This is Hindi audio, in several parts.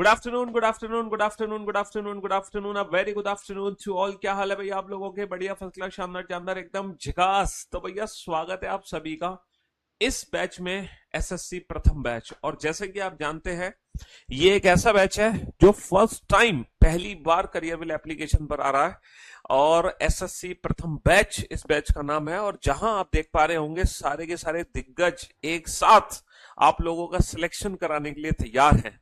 Good afternoon, good afternoon, good afternoon, good afternoon, good afternoon, a very good afternoon to all. क्या हाल है भैया आप लोगों के? बढ़िया, फर्स्ट क्लास, शानदार, जानदार, एकदम झकास। तो भैया स्वागत है आप सभी का इस बैच में, एसएससी प्रथम बैच। और जैसे कि आप जानते हैं, ये एक ऐसा बैच है जो फर्स्ट टाइम, पहली बार करियरविल एप्लीकेशन पर आ रहा है। और एसएससी प्रथम बैच इस बैच का नाम है। और जहां आप देख पा रहे होंगे, सारे के सारे दिग्गज एक साथ आप लोगों का सिलेक्शन कराने के लिए तैयार हैं।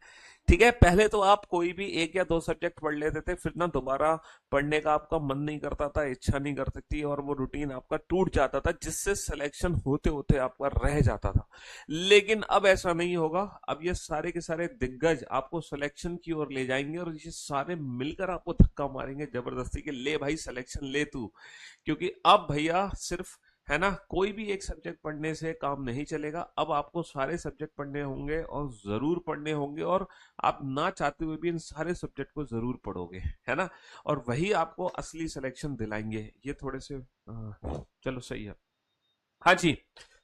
ठीक है, पहले तो आप कोई भी एक या दो सब्जेक्ट पढ़ लेते थे, फिर ना दोबारा पढ़ने का आपका मन नहीं करता था, इच्छा नहीं करती थी, और वो रूटीन आपका टूट जाता था, जिससे सिलेक्शन होते होते आपका रह जाता था। लेकिन अब ऐसा नहीं होगा। अब ये सारे के सारे दिग्गज आपको सिलेक्शन की ओर ले जाएंगे, और ये सारे मिलकर आपको धक्का मारेंगे जबरदस्ती के, ले भाई सिलेक्शन ले तू। क्योंकि अब भैया सिर्फ, है ना, कोई भी एक सब्जेक्ट पढ़ने से काम नहीं चलेगा। अब आपको सारे सब्जेक्ट पढ़ने होंगे, और जरूर पढ़ने होंगे, और आप ना चाहते हुए भी इन सारे सब्जेक्ट को जरूर पढ़ोगे, है ना। और वही आपको असली सिलेक्शन दिलाएंगे। ये थोड़े से चलो सही है। हाँ जी।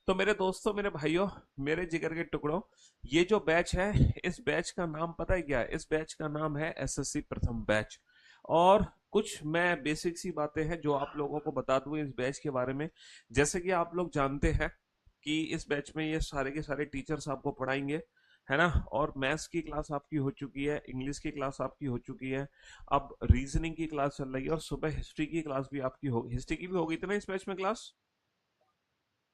तो मेरे दोस्तों, मेरे भाइयों, मेरे जिगर के टुकड़ों, ये जो बैच है, इस बैच का नाम पता है क्या है? इस बैच का नाम है एसएससी प्रथम बैच। और कुछ मैं बेसिक सी बातें हैं जो आप लोगों को बता दूं इस बैच के बारे में। जैसे कि आप लोग जानते हैं कि इस बैच में ये सारे के सारे टीचर्स आपको पढ़ाएंगे, है ना। और मैथ्स की क्लास आपकी हो चुकी है, इंग्लिश की क्लास आपकी हो चुकी है, अब रीजनिंग की क्लास चल रही है, और सुबह हिस्ट्री की क्लास भी आपकी हो, हिस्ट्री की भी हो गई थी ना इस बैच में क्लास।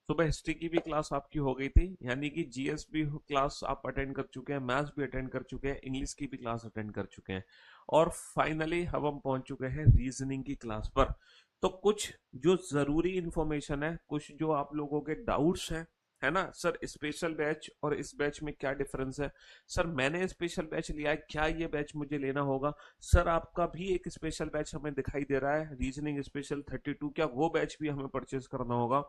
सुबह हिस्ट्री की भी क्लास आपकी हो गई थी, यानी कि जीएस भी क्लास आप अटेंड कर चुके हैं, मैथ्स भी अटेंड कर चुके हैं, इंग्लिश की भी क्लास अटेंड कर चुके हैं। और फाइनली अब हम पहुंच चुके हैं रीजनिंग की क्लास पर। तो कुछ जो जरूरी इंफॉर्मेशन है, कुछ जो आप लोगों के डाउट्स हैं, है ना सर, स्पेशल बैच और इस बैच में क्या डिफरेंस है? सर मैंने स्पेशल बैच लिया है, क्या ये बैच मुझे लेना होगा? सर आपका भी एक स्पेशल बैच हमें दिखाई दे रहा है, रीजनिंग स्पेशल 32, क्या वो बैच भी हमें परचेज करना होगा?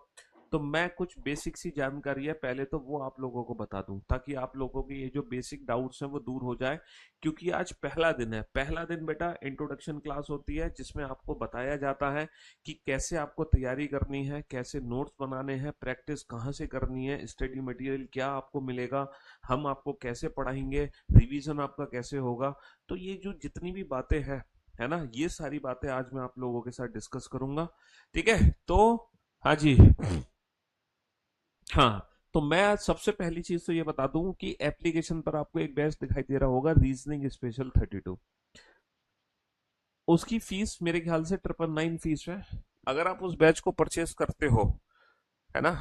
तो मैं कुछ बेसिक सी जानकारी है, पहले तो वो आप लोगों को बता दूं, ताकि आप लोगों के ये जो बेसिक डाउट्स हैं वो दूर हो जाए। क्योंकि आज पहला दिन है। पहला दिन बेटा इंट्रोडक्शन क्लास होती है, जिसमें आपको बताया जाता है कि कैसे आपको तैयारी करनी है, कैसे नोट्स बनाने हैं, प्रैक्टिस कहाँ से करनी है, स्टडी मटेरियल क्या आपको मिलेगा, हम आपको कैसे पढ़ाएंगे, रिवीजन आपका कैसे होगा। तो ये जो जितनी भी बातें हैं, है ना, ये सारी बातें आज मैं आप लोगों के साथ डिस्कस करूंगा। ठीक है। तो हाँ जी। हाँ। तो मैं आज सबसे पहली चीज तो ये बता दूं कि एप्लीकेशन पर आपको एक बैच दिखाई दे रहा होगा, रीजनिंग स्पेशल 32। उसकी फीस मेरे ख्याल से 999 फीस है। अगर आप उस बैच को परचेस करते हो, है ना,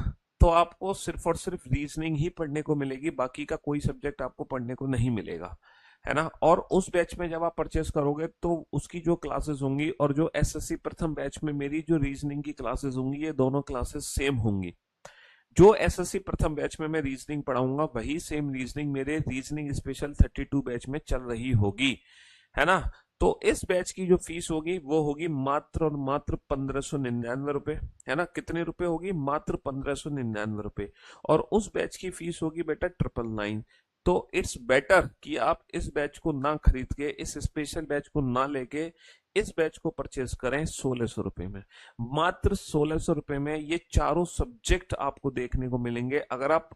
तो आपको सिर्फ और सिर्फ रीजनिंग ही पढ़ने को मिलेगी, बाकी का कोई सब्जेक्ट आपको पढ़ने को नहीं मिलेगा, है ना। और उस बैच में जब आप परचेस करोगे तो उसकी जो क्लासेस होंगी, और जो एसएससी प्रथम बैच में मेरी जो रीजनिंग की क्लासेस होंगी, ये दोनों क्लासेस सेम होंगी। जो एसएससी प्रथम बैच में मैं रीजनिंग पढ़ाऊंगा, वही सेम रीजनिंग मेरे रीजनिंग स्पेशल 32 बैच में चल रही होगी, है ना। तो इस बैच की जो फीस होगी वो होगी मात्र और मात्र 1599 रुपए, है ना। कितने रुपए होगी? मात्र 1599 रुपए। और उस बैच की फीस होगी बेटा 999। तो इट्स बेटर कि आप इस बैच को ना खरीद के, इस स्पेशल बैच को ना लेके, इस बैच को परचेस करें 1600 रुपए में। मात्र 1600 रुपए में ये चारों सब्जेक्ट आपको देखने को मिलेंगे। अगर आप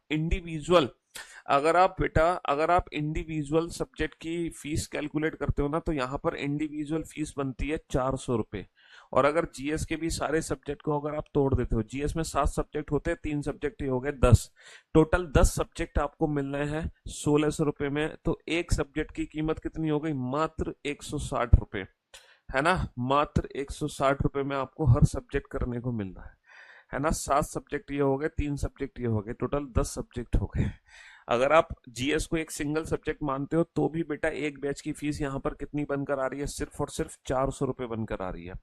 इंडिविजुअल सब्जेक्ट की फीस कैलकुलेट करते हो ना, तो यहाँ पर इंडिविजुअल फीस बनती है 400 रुपए। और अगर जीएस के भी सारे सब्जेक्ट को अगर आप तोड़ देते हो, जीएस में 7 सब्जेक्ट होते हैं, 3 सब्जेक्ट ही हो गए 10, टोटल 10 सब्जेक्ट आपको मिल रहे हैं 1600 रुपए में। तो एक सब्जेक्ट की कीमत कितनी हो गई? मात्र 160 रुपए, है ना। मात्र 160 रुपए में आपको हर सब्जेक्ट करने को मिल रहा है ना। 7 सब्जेक्ट ये हो गए, 3 सब्जेक्ट ये हो गए, टोटल 10 सब्जेक्ट हो गए। अगर आप जीएस को एक सिंगल सब्जेक्ट मानते हो, तो भी बेटा एक बैच की फीस यहाँ पर कितनी बनकर आ रही है? सिर्फ और सिर्फ 400 रुपए बनकर आ रही है।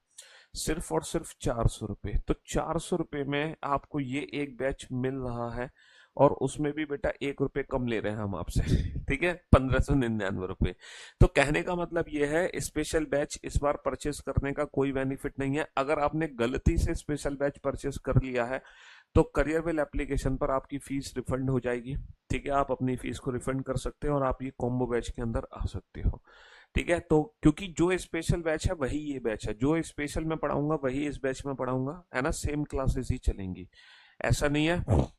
सिर्फ और सिर्फ 400 रुपए। तो 400 रुपए में आपको ये एक बैच मिल रहा है, और उसमें भी बेटा 1 रुपए कम ले रहे हैं हम आपसे। ठीक है, 1599 रुपए। तो कहने का मतलब ये है, स्पेशल बैच इस बार परचेस करने का कोई बेनिफिट नहीं है। अगर आपने गलती से स्पेशल बैच परचेस कर लिया है, तो करियरवेल एप्लीकेशन पर आपकी फीस रिफंड हो जाएगी। ठीक है, आप अपनी फीस को रिफंड कर सकते हो, और आप ये कॉम्बो बैच के अंदर आ सकते हो। ठीक है। तो क्योंकि जो स्पेशल बैच है वही ये बैच है, जो स्पेशल में पढ़ाऊंगा वही इस बैच में पढ़ाऊंगा, है ना। सेम क्लासेस ही चलेंगी। ऐसा नहीं है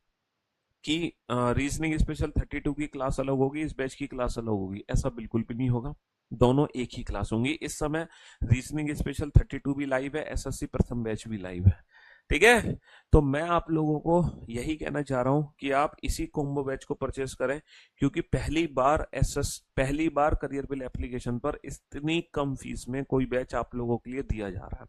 कि रीजनिंग स्पेशल 32 की क्लास अलग होगी, इस बैच की क्लास अलग होगी, ऐसा बिल्कुल भी नहीं होगा। दोनों एक ही क्लास होंगी। इस समय रीजनिंग स्पेशल 32 भी लाइव है, एसएससी प्रथम बैच भी लाइव है। ठीक है, तो मैं आप लोगों को यही कहना चाह रहा हूं कि आप इसी कॉम्बो बैच को परचेस करें, क्योंकि पहली बार करियर बिल एप्लीकेशन पर इतनी कम फीस में कोई बैच आप लोगों के लिए दिया जा रहा है।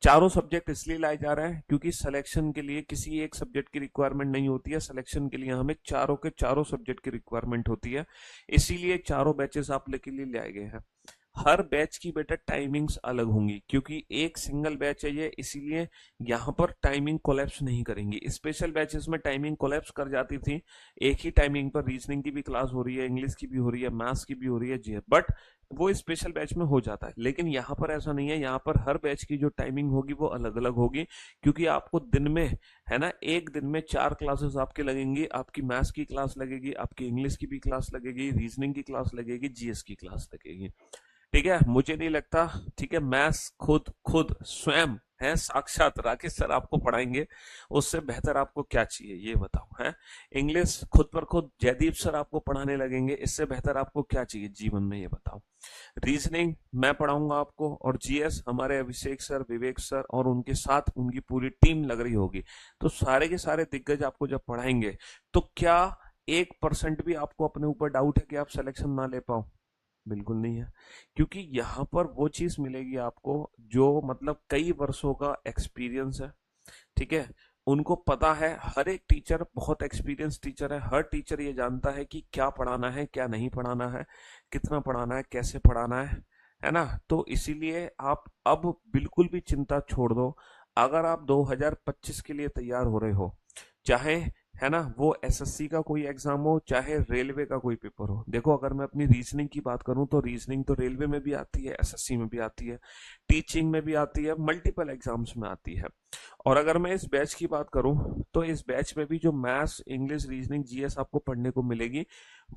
चारों सब्जेक्ट इसलिए लाए जा रहे हैं क्योंकि सिलेक्शन के लिए किसी एक सब्जेक्ट की रिक्वायरमेंट नहीं होती है, सिलेक्शन के लिए हमें चारों के चारों सब्जेक्ट की रिक्वायरमेंट होती है। इसीलिए चारों बैचेस आप लेके लिए लाए गए हैं। हर बैच की बेटा टाइमिंग्स अलग होंगी, क्योंकि एक सिंगल बैच है ये, इसीलिए यहाँ पर टाइमिंग कोलैप्स नहीं करेंगी। स्पेशल बैचेस में टाइमिंग कोलैप्स कर जाती थी। एक ही टाइमिंग पर रीजनिंग की भी क्लास हो रही है, इंग्लिश की भी हो रही है, मैथ्स की भी हो रही है जी, बट वो स्पेशल बैच में हो जाता है। लेकिन यहाँ पर ऐसा नहीं है, यहाँ पर हर बैच की जो टाइमिंग होगी वो अलग अलग होगी, क्योंकि आपको दिन में, है ना, एक दिन में 4 क्लासेस आपके लगेंगी। आपकी मैथ्स की क्लास लगेगी, आपकी इंग्लिश की भी क्लास लगेगी, रीजनिंग की क्लास लगेगी, जीएस की क्लास लगेगी। ठीक है, मुझे नहीं लगता, ठीक है, मैथ्स खुद खुद स्वयं है साक्षात राकेश सर आपको पढ़ाएंगे, उससे बेहतर आपको क्या चाहिए ये बताओ। है इंग्लिश खुद पर खुद जयदीप सर आपको पढ़ाने लगेंगे, इससे बेहतर आपको क्या चाहिए जीवन में ये बताओ। रीजनिंग मैं पढ़ाऊंगा आपको, और जीएस हमारे अभिषेक सर, विवेक सर और उनके साथ उनकी पूरी टीम लग रही होगी। तो सारे के सारे दिग्गज आपको जब पढ़ाएंगे, तो क्या 1% भी आपको अपने ऊपर डाउट है कि आप सिलेक्शन ना ले पाओ? बिल्कुल नहीं है, क्योंकि यहाँ पर वो चीज मिलेगी आपको जो मतलब कई वर्षों का एक्सपीरियंस है। ठीक है, उनको पता है, हर एक टीचर बहुत एक्सपीरियंस टीचर है, हर टीचर ये जानता है कि क्या पढ़ाना है, क्या नहीं पढ़ाना है, कितना पढ़ाना है, कैसे पढ़ाना है ना। तो इसीलिए आप अब बिल्कुल भी चिंता छोड़ दो। अगर आप 2025 के लिए तैयार हो रहे हो, चाहे, है ना, वो एसएससी का कोई एग्जाम हो, चाहे रेलवे का कोई पेपर हो। देखो, अगर मैं अपनी रीजनिंग की बात करूं तो रीजनिंग तो रेलवे में भी आती है, एसएससी में भी आती है, टीचिंग में भी आती है, मल्टीपल एग्जाम्स में आती है। और अगर मैं इस बैच की बात करूं, तो इस बैच में भी जो मैथ्स, इंग्लिश, रीजनिंग, जीएस आपको पढ़ने को मिलेगी,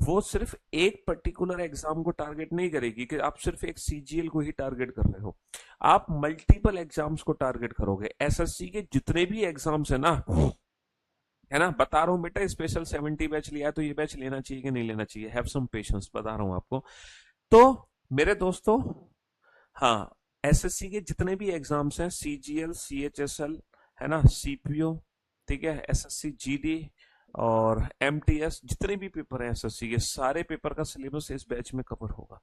वो सिर्फ एक पर्टिकुलर एग्जाम को टारगेट नहीं करेगी कि आप सिर्फ एक सीजीएल को ही टारगेट कर रहे हो। आप मल्टीपल एग्जाम्स को टारगेट करोगे। एसएससी के जितने भी एग्जाम्स है ना, है ना, बता रहा हूँ बेटा, स्पेशल 70 बैच लिया है तो ये बैच लेना चाहिए कि नहीं लेना चाहिए, हैव सम पेशेंस, बता रहा हूँ आपको। तो मेरे दोस्तों, हाँ, एसएससी के जितने भी एग्जाम्स हैं, सीजीएल, सीएचएसएल, है ना, सीपीओ, ठीक है, एसएससी जीडी और एमटीएस, जितने भी पेपर हैं एसएससी के, सारे पेपर का सिलेबस इस बैच में कवर होगा।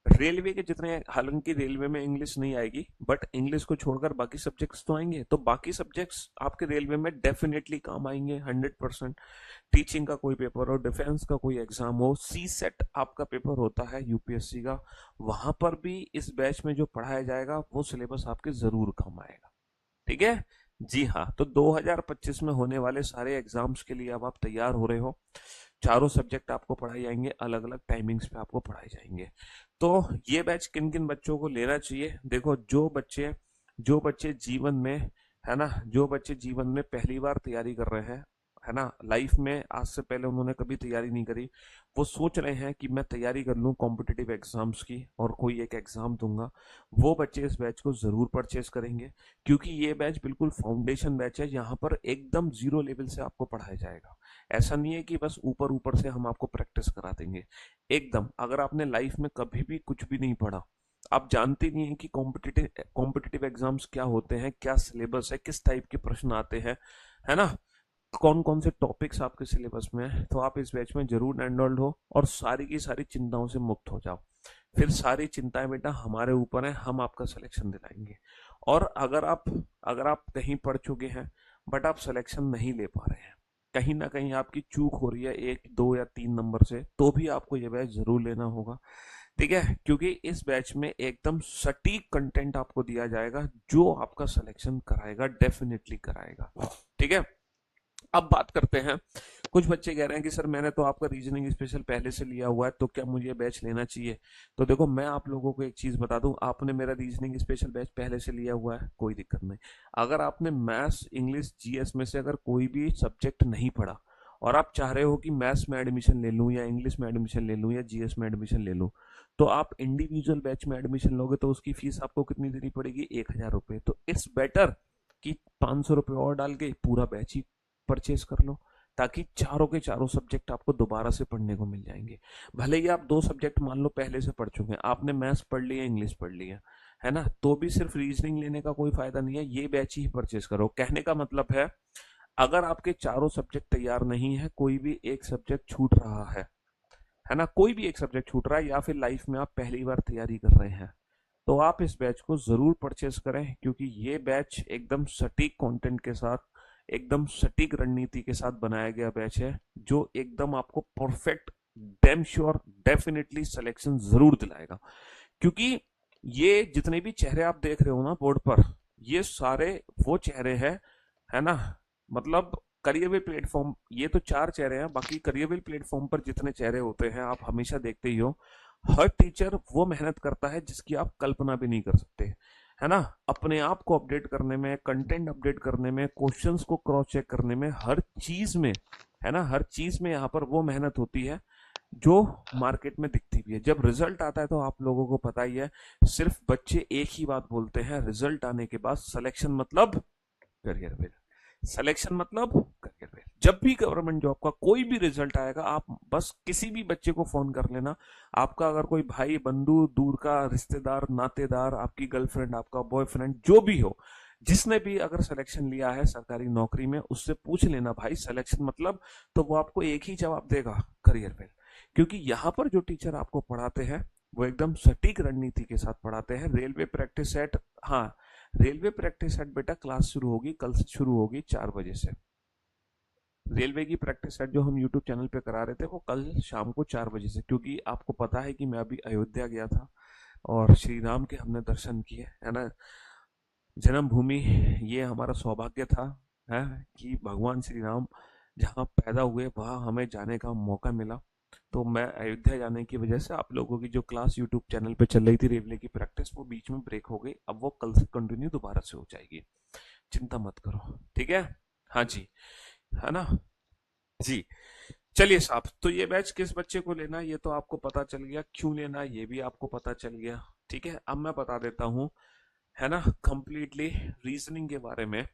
रेलवे के जितने, हालांकि रेलवे में इंग्लिश नहीं आएगी, बट इंग्लिश को छोड़कर बाकी सब्जेक्ट्स तो आएंगे, तो बाकी सब्जेक्ट्स आपके रेलवे में डेफिनेटली काम आएंगे 100%। टीचिंग का कोई पेपर हो, डिफेंस का कोई एग्जाम हो, सी सेट आपका पेपर होता है यूपीएससी का, वहां पर भी इस बैच में जो पढ़ाया जाएगा वो सिलेबस आपके जरूर काम आएगा। ठीक है, जी हाँ। तो 2025 में होने वाले सारे एग्जाम्स के लिए अब आप तैयार हो रहे हो। चारों सब्जेक्ट आपको पढ़ाए जाएंगे, अलग अलग टाइमिंग्स पे आपको पढ़ाए जाएंगे। तो ये बैच किन किन बच्चों को लेना चाहिए? देखो, जो बच्चे जीवन में, है ना, जो बच्चे जीवन में पहली बार तैयारी कर रहे हैं, है ना, लाइफ में आज से पहले उन्होंने कभी तैयारी नहीं करी, वो सोच रहे हैं कि मैं तैयारी कर लूं कॉम्पिटिटिव एग्जाम्स की और कोई एक एग्जाम दूंगा, वो बच्चे इस बैच को जरूर परचेज करेंगे, क्योंकि ये बैच बिल्कुल फाउंडेशन बैच है। यहाँ पर एकदम जीरो लेवल से आपको पढ़ाया जाएगा। ऐसा नहीं है कि बस ऊपर ऊपर से हम आपको प्रैक्टिस करा देंगे। एकदम, अगर आपने लाइफ में कभी भी कुछ भी नहीं पढ़ा, आप जानते नहीं है कि कॉम्पिटिटिव एग्जाम्स क्या होते हैं, क्या सिलेबस है, किस टाइप के प्रश्न आते हैं, है ना, कौन कौन से टॉपिक्स आपके सिलेबस में है, तो आप इस बैच में जरूर एनरोल्ड हो और सारी की सारी चिंताओं से मुक्त हो जाओ। फिर सारी चिंताएं बेटा हमारे ऊपर है, हम आपका सिलेक्शन दिलाएंगे। और अगर आप कहीं पढ़ चुके हैं बट आप सिलेक्शन नहीं ले पा रहे हैं, कहीं ना कहीं आपकी चूक हो रही है 1, 2 या 3 नंबर से, तो भी आपको ये बैच जरूर लेना होगा। ठीक है, क्योंकि इस बैच में एकदम सटीक कंटेंट आपको दिया जाएगा जो आपका सिलेक्शन कराएगा, डेफिनेटली कराएगा। ठीक है, अब बात करते हैं। कुछ बच्चे कह रहे हैं कि सर मैंने तो आपका रीजनिंग स्पेशल पहले से लिया हुआ है, तो क्या मुझे बैच लेना चाहिए? तो देखो, मैं आप लोगों को एक चीज बता दूं, आपने मेरा रीजनिंग स्पेशल बैच पहले से लिया हुआ है, कोई दिक्कत नहीं। अगर आपने मैथ्स, इंग्लिश, जीएस में से अगर कोई भी सब्जेक्ट नहीं पढ़ा और आप चाह रहे हो कि मैथ्स में एडमिशन ले लूं या इंग्लिश में एडमिशन ले लूं या जीएस में एडमिशन ले लूं, तो आप इंडिविजुअल बैच में एडमिशन लोगे तो उसकी फीस आपको कितनी देनी पड़ेगी? 1,000 रुपए। तो इट्स बेटर कि 500 रुपए और डाल के पूरा बैच ही परचेज कर लो। ताकि चारों के चारों सब्जेक्ट आपको दोबारा से पढ़ने को मिल जाएंगे। भले ही आप 2 सब्जेक्ट मान लो पहले से पढ़ चुके हैं, आपने मैथ्स पढ़ लिया, इंग्लिश पढ़ लिया, है ना, तो भी सिर्फ रीजनिंग लेने का कोई फायदा नहीं है, ये बैच ही परचेज करो। कहने का मतलब है, अगर आपके चारों सब्जेक्ट तैयार नहीं है, कोई भी एक सब्जेक्ट छूट रहा है ना, कोई भी एक सब्जेक्ट छूट रहा है, या फिर लाइफ में आप पहली बार तैयारी कर रहे हैं, तो आप इस बैच को जरूर परचेज करें, क्योंकि ये बैच एकदम सटीक कंटेंट के साथ, एकदम सटीक रणनीति के साथ बनाया गया बैच है, जो एकदम आपको perfect, damn sure, definitely selection जरूर दिलाएगा। क्योंकि ये जितने भी चेहरे आप देख रहे हो ना बोर्ड पर, ये सारे वो चेहरे हैं, है ना, मतलब करियर प्लेटफॉर्म, ये तो 4 चेहरे हैं, बाकी करियर प्लेटफॉर्म पर जितने चेहरे होते हैं आप हमेशा देखते ही हो। हर टीचर वो मेहनत करता है जिसकी आप कल्पना भी नहीं कर सकते, है ना, अपने आप को अपडेट करने में, कंटेंट अपडेट करने में, क्वेश्चंस को क्रॉस चेक करने में, हर चीज में, है ना, हर चीज में यहाँ पर वो मेहनत होती है जो मार्केट में दिखती भी है। जब रिजल्ट आता है तो आप लोगों को पता ही है, सिर्फ बच्चे एक ही बात बोलते हैं, रिजल्ट आने के बाद सिलेक्शन मतलब करियर में, सिलेक्शन मतलब करियर में। जब भी गवर्नमेंट जॉब का कोई भी रिजल्ट आएगा, आप बस किसी भी बच्चे को फोन कर लेना, आपका अगर कोई भाई बंधु, दूर का रिश्तेदार, नातेदार, आपकी गर्लफ्रेंड, आपका बॉयफ्रेंड, जो भी हो, जिसने भी अगर सिलेक्शन लिया है सरकारी नौकरी में, उससे पूछ लेना भाई सिलेक्शन मतलब, तो वो आपको एक ही जवाब देगा, करियर में। क्योंकि यहाँ पर जो टीचर आपको पढ़ाते हैं वो एकदम सटीक रणनीति के साथ पढ़ाते हैं। रेलवे प्रैक्टिस सेट, हाँ, रेलवे प्रैक्टिस सेट बेटा क्लास शुरू होगी, कल से शुरू होगी 4 बजे से। रेलवे की प्रैक्टिस सेट जो हम यूट्यूब चैनल पे करा रहे थे, वो कल शाम को 4 बजे से, क्योंकि आपको पता है कि मैं अभी अयोध्या गया था और श्री राम के हमने दर्शन किए, है ना, जन्मभूमि, ये हमारा सौभाग्य था, है, कि भगवान श्री राम जहाँ पैदा हुए वहां हमें जाने का मौका मिला। तो मैं अयोध्या जाने की वजह से आप लोगों की जो क्लास यूट्यूब चैनल पे चल रही थी रेलवे की प्रैक्टिस, वो बीच में ब्रेक हो गई, अब वो कल से कंटिन्यू दोबारा से हो जाएगी, चिंता मत करो, ठीक है। हाँ जी, है ना जी। चलिए साहब, तो ये बैच किस बच्चे को लेना है ये तो आपको पता चल गया, क्यों लेना है ये भी आपको पता चल गया, ठीक है। अब मैं बता देता हूँ, है ना, कंप्लीटली रीजनिंग के बारे में,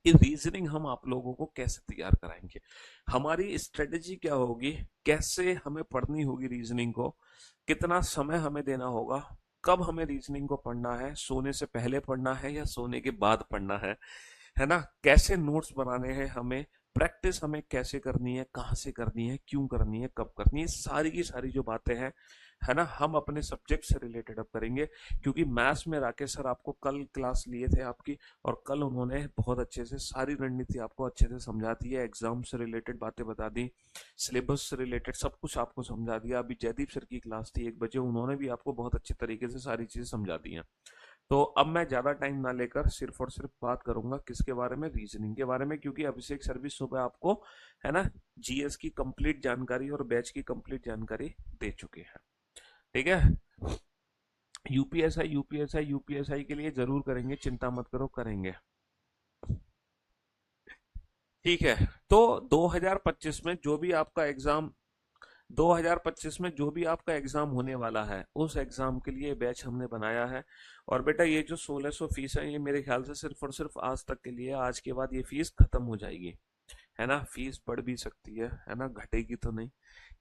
कि रीजनिंग हम आप लोगों को कैसे तैयार कराएंगे, हमारी स्ट्रेटेजी क्या होगी, कैसे हमें पढ़नी होगी रीजनिंग को, कितना समय हमें देना होगा, कब हमें रीजनिंग को पढ़ना है, सोने से पहले पढ़ना है या सोने के बाद पढ़ना है ना, कैसे नोट्स बनाने हैं हमें, प्रैक्टिस हमें कैसे करनी है, कहाँ से करनी है, क्यों करनी है, कब करनी है, सारी की सारी जो बातें हैं, है ना, हम अपने सब्जेक्ट से रिलेटेड अब करेंगे। क्योंकि मैथ्स में राकेश सर आपको कल क्लास लिए थे आपकी, और कल उन्होंने बहुत अच्छे से सारी रणनीति आपको अच्छे से समझा दी है, एग्जाम से रिलेटेड बातें बता दी, सिलेबस से रिलेटेड सब कुछ आपको समझा दिया। अभी जयदीप सर की क्लास थी 1 बजे, उन्होंने भी आपको बहुत अच्छे तरीके से सारी चीजें समझा दी हैं। तो अब मैं ज्यादा टाइम ना लेकर सिर्फ और सिर्फ बात करूंगा किसके बारे में, रीजनिंग के बारे में, क्योंकि अभिषेक सर भी सुबह आपको, है ना, जीएस की कंप्लीट जानकारी और बैच की कंप्लीट जानकारी दे चुके हैं, ठीक है। यूपीएसआई यूपीएसआई यूपीएसआई के लिए जरूर करेंगे, चिंता मत करो, करेंगे, ठीक है। तो 2025 में जो भी आपका एग्जाम 2025 में जो भी आपका एग्जाम होने वाला है, उस एग्जाम के लिए बैच हमने बनाया है। और बेटा ये जो 1600 फीस है, ये मेरे ख्याल से सिर्फ और सिर्फ आज तक के लिए, आज के बाद ये फीस खत्म हो जाएगी, है ना, फीस बढ़ भी सकती है ना, घटेगी तो नहीं,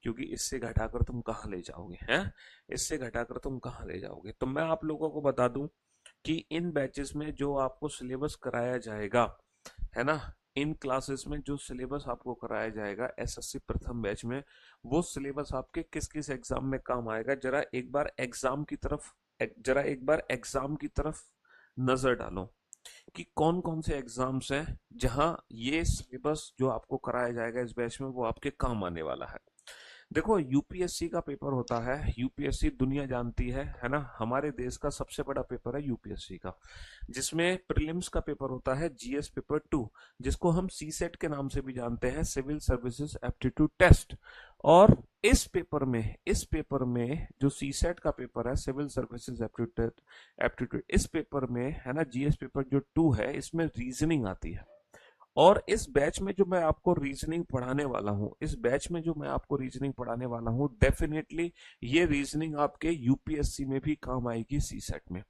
क्योंकि इससे घटाकर तुम कहाँ ले जाओगे, हैं, इससे घटाकर तुम कहाँ ले जाओगे। तो मैं आप लोगों को बता दूं कि इन बैचेस में जो आपको सिलेबस कराया जाएगा, है ना, इन क्लासेस में जो सिलेबस आपको कराया जाएगा एसएससी प्रथम बैच में, वो सिलेबस आपके किस किस एग्जाम में काम आएगा, जरा एक बार एग्जाम की तरफ, जरा एक बार एग्जाम की तरफ नजर डालो कि कौन कौन से एग्जाम्स हैं जहां ये सिलेबस जो आपको कराया जाएगा इस बैच में वो आपके काम आने वाला है। देखो, यूपीएससी का पेपर होता है, यूपीएससी दुनिया जानती है ना, हमारे देश का सबसे बड़ा पेपर है यूपीएससी का, जिसमें प्रीलिम्स का पेपर होता है जीएस पेपर 2, जिसको हम सीसेट के नाम से भी जानते हैं, सिविल सर्विसेज एप्टीट्यूड टेस्ट। और इस पेपर में जो सीसेट का पेपर है, सिविल सर्विसेज एप्टीट्यूड, इस पेपर में, है ना, जीएस पेपर जो 2 है, इसमें रीजनिंग आती है। और इस बैच में जो मैं आपको रीजनिंग पढ़ाने वाला हूं, इस बैच में जो मैं आपको रीजनिंग पढ़ाने वाला हूं, डेफिनेटली ये रीजनिंग आपके यूपीएससी में भी काम आएगी, सीसेट में।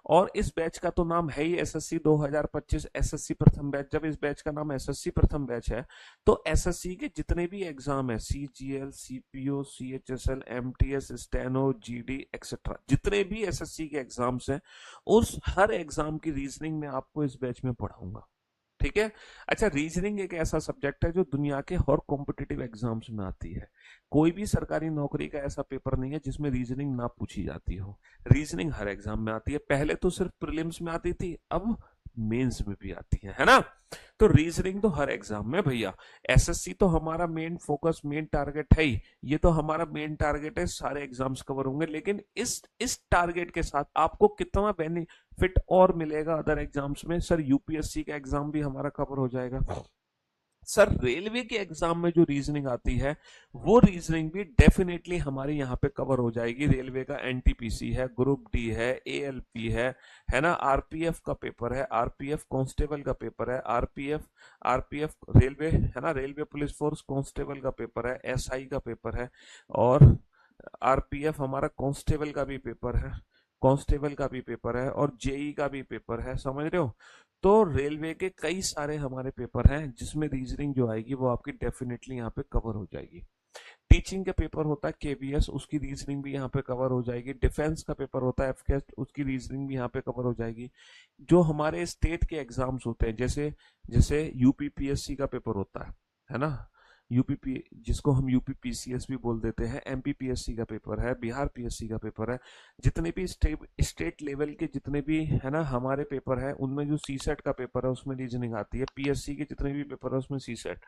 और इस बैच का तो नाम है ही एसएससी 2025 एसएससी प्रथम बैच। जब इस बैच का नाम एसएससी प्रथम बैच है तो एसएससी के जितने भी एग्जाम है, CGL, CPO, CHSL, MTS, steno, GD etcetera, जितने भी एसएससी के एग्जाम्स हैं, उस हर एग्जाम की रीजनिंग में आपको इस बैच में पढ़ाऊंगा। ठीक है। अच्छा, रीजनिंग एक ऐसा सब्जेक्ट है जो दुनिया के हर कॉम्पिटिटिव एग्जाम्स में आती है। कोई भी सरकारी नौकरी का ऐसा पेपर नहीं है जिसमें रीजनिंग ना पूछी जाती हो। रीजनिंग हर एग्जाम में आती है। पहले तो सिर्फ प्रीलिम्स में आती थी, अब मेंस में भी आती है ना। तो रीजनिंग तो हर एग्जाम में भैया। एसएससी तो हमारा मेन फोकस, मेन टारगेट है ही। ये तो हमारा मेन टारगेट है, सारे एग्जाम्स कवर होंगे। लेकिन इस टारगेट के साथ आपको कितना बेनिफिट और मिलेगा अदर एग्जाम्स में? सर यूपीएससी का एग्जाम भी हमारा कवर हो जाएगा। सर रेलवे के एग्जाम में जो रीजनिंग आती है वो रीजनिंग भी डेफिनेटली हमारी यहाँ पे कवर हो जाएगी। रेलवे का एनटीपीसी है, ग्रुप डी है, एएलपी है ना, आरपीएफ का पेपर है, आरपीएफ कांस्टेबल का पेपर है, आरपीएफ रेलवे है ना, रेलवे पुलिस फोर्स कांस्टेबल का पेपर है, एसआई का पेपर है, और आरपीएफ हमारा कांस्टेबल का भी पेपर है, कांस्टेबल का भी पेपर है, और जेई का भी पेपर है। समझ रहे हो? तो रेलवे के कई सारे हमारे पेपर हैं जिसमें रीजनिंग जो आएगी वो आपकी डेफिनेटली यहाँ पे कवर हो जाएगी। टीचिंग का पेपर होता है केवीएस, उसकी रीजनिंग भी यहाँ पे कवर हो जाएगी। डिफेंस का पेपर होता है एफकेएस, उसकी रीजनिंग भी यहाँ पे कवर हो जाएगी। जो हमारे स्टेट के एग्जाम्स होते हैं, जैसे जैसे यूपीपीएससी का पेपर होता है ना, यूपीपी जिसको हम यूपीपीसीएस भी बोल देते हैं, एमपीपीएससी का पेपर है, बिहार पीएससी का पेपर है। जितने भी स्टेट लेवल के जितने भी है ना हमारे पेपर है, उनमें जो सीसेट का पेपर है उसमें रीजनिंग आती है। पीएससी के जितने भी पेपर है उसमें सीसेट।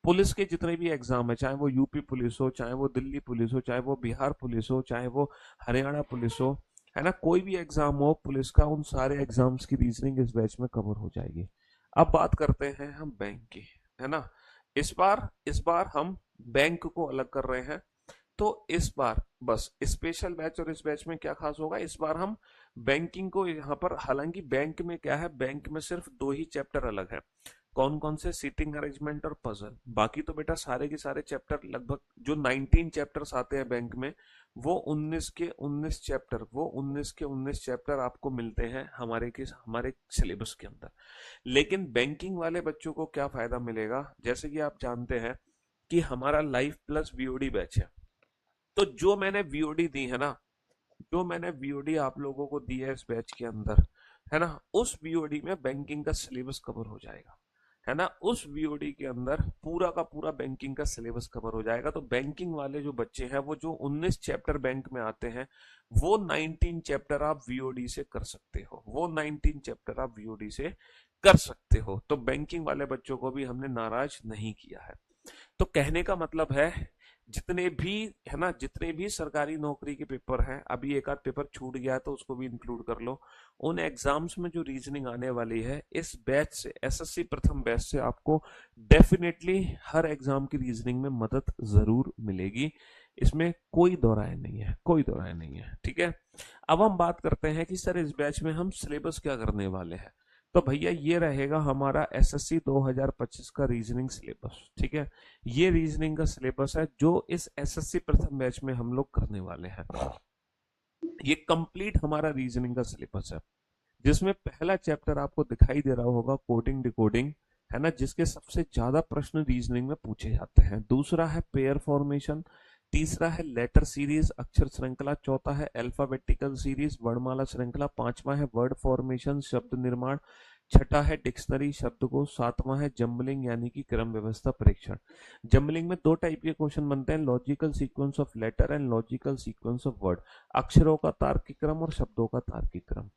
पुलिस के जितने भी एग्जाम है, चाहे वो यूपी पुलिस हो, चाहे वो दिल्ली पुलिस हो, चाहे वो बिहार पुलिस हो, चाहे वो हरियाणा पुलिस हो, है ना, कोई भी एग्जाम हो पुलिस का, उन सारे एग्जाम्स की रीजनिंग इस बैच में कवर हो जाएगी। अब बात करते हैं हम बैंक की, है ना। इस बार हम बैंक को अलग कर रहे हैं। तो इस बार बस स्पेशल बैच, और इस बैच में क्या खास होगा, इस बार हम बैंकिंग को यहाँ पर, हालांकि बैंक में क्या है, बैंक में सिर्फ 2 ही चैप्टर अलग है। कौन कौन से? सीटिंग अरेंजमेंट और पजल। बाकी तो बेटा सारे के सारे चैप्टर, लगभग जो 19 चैप्टर्स आते हैं बैंक में, वो 19 के 19 चैप्टर, वो 19 के 19 चैप्टर आपको मिलते हैं हमारे सिलेबस के अंदर। लेकिन बैंकिंग वाले बच्चों को क्या फायदा मिलेगा? जैसे कि आप जानते हैं कि हमारा लाइफ प्लस वीओडी बैच है। तो जो मैंने वीओडी दी है ना, जो मैंने वीओडी आप लोगों को दी है इस बैच के अंदर, है ना, उस वीओडी में बैंकिंग का सिलेबस कवर हो जाएगा, है ना। उस वीओडी के अंदर पूरा का पूरा बैंकिंग का सिलेबस कवर हो जाएगा। तो बैंकिंग वाले जो बच्चे हैं, वो जो 19 चैप्टर बैंक में आते हैं, वो 19 चैप्टर आप वीओडी से कर सकते हो, वो 19 चैप्टर आप वीओडी से कर सकते हो। तो बैंकिंग वाले बच्चों को भी हमने नाराज नहीं किया है। तो कहने का मतलब है, जितने भी, है ना, जितने भी सरकारी नौकरी के पेपर हैं, अभी एक आध पेपर छूट गया है तो उसको भी इंक्लूड कर लो। उन एग्जाम्स में जो रीजनिंग आने वाली है इस बैच से, एसएससी प्रथम बैच से, आपको डेफिनेटली हर एग्जाम की रीजनिंग में मदद जरूर मिलेगी। इसमें कोई दो राय नहीं है, कोई दो राय नहीं है। ठीक है। अब हम बात करते हैं कि सर इस बैच में हम सिलेबस क्या करने वाले हैं। तो भैया ये रहेगा हमारा एसएससी 2025 का रीजनिंग सिलेबस। ठीक है। ये रीजनिंग का सिलेबस है जो इस एसएससी प्रथम बैच में हम लोग करने वाले हैं। ये कंप्लीट हमारा रीजनिंग का सिलेबस है, जिसमें पहला चैप्टर आपको दिखाई दे रहा होगा, कोडिंग डिकोडिंग, है ना, जिसके सबसे ज्यादा प्रश्न रीजनिंग में पूछे जाते हैं। दूसरा है पेयर फॉर्मेशन, तीसरा है लेटर सीरीज, अक्षर श्रृंखला, चौथा है अल्फाबेटिकल सीरीज, वर्णमाला श्रृंखला, पांचवा है वर्ड फॉर्मेशन, शब्द निर्माण, छठा है डिक्शनरी शब्दकोश, सातवां है जम्बलिंग यानी कि क्रम व्यवस्था परीक्षण। जम्बलिंग में 2 टाइप के क्वेश्चन बनते हैं, logical sequence of letter and logical sequence of word, अक्षरों का तार्किक क्रम और शब्दों का तार्किक क्रम।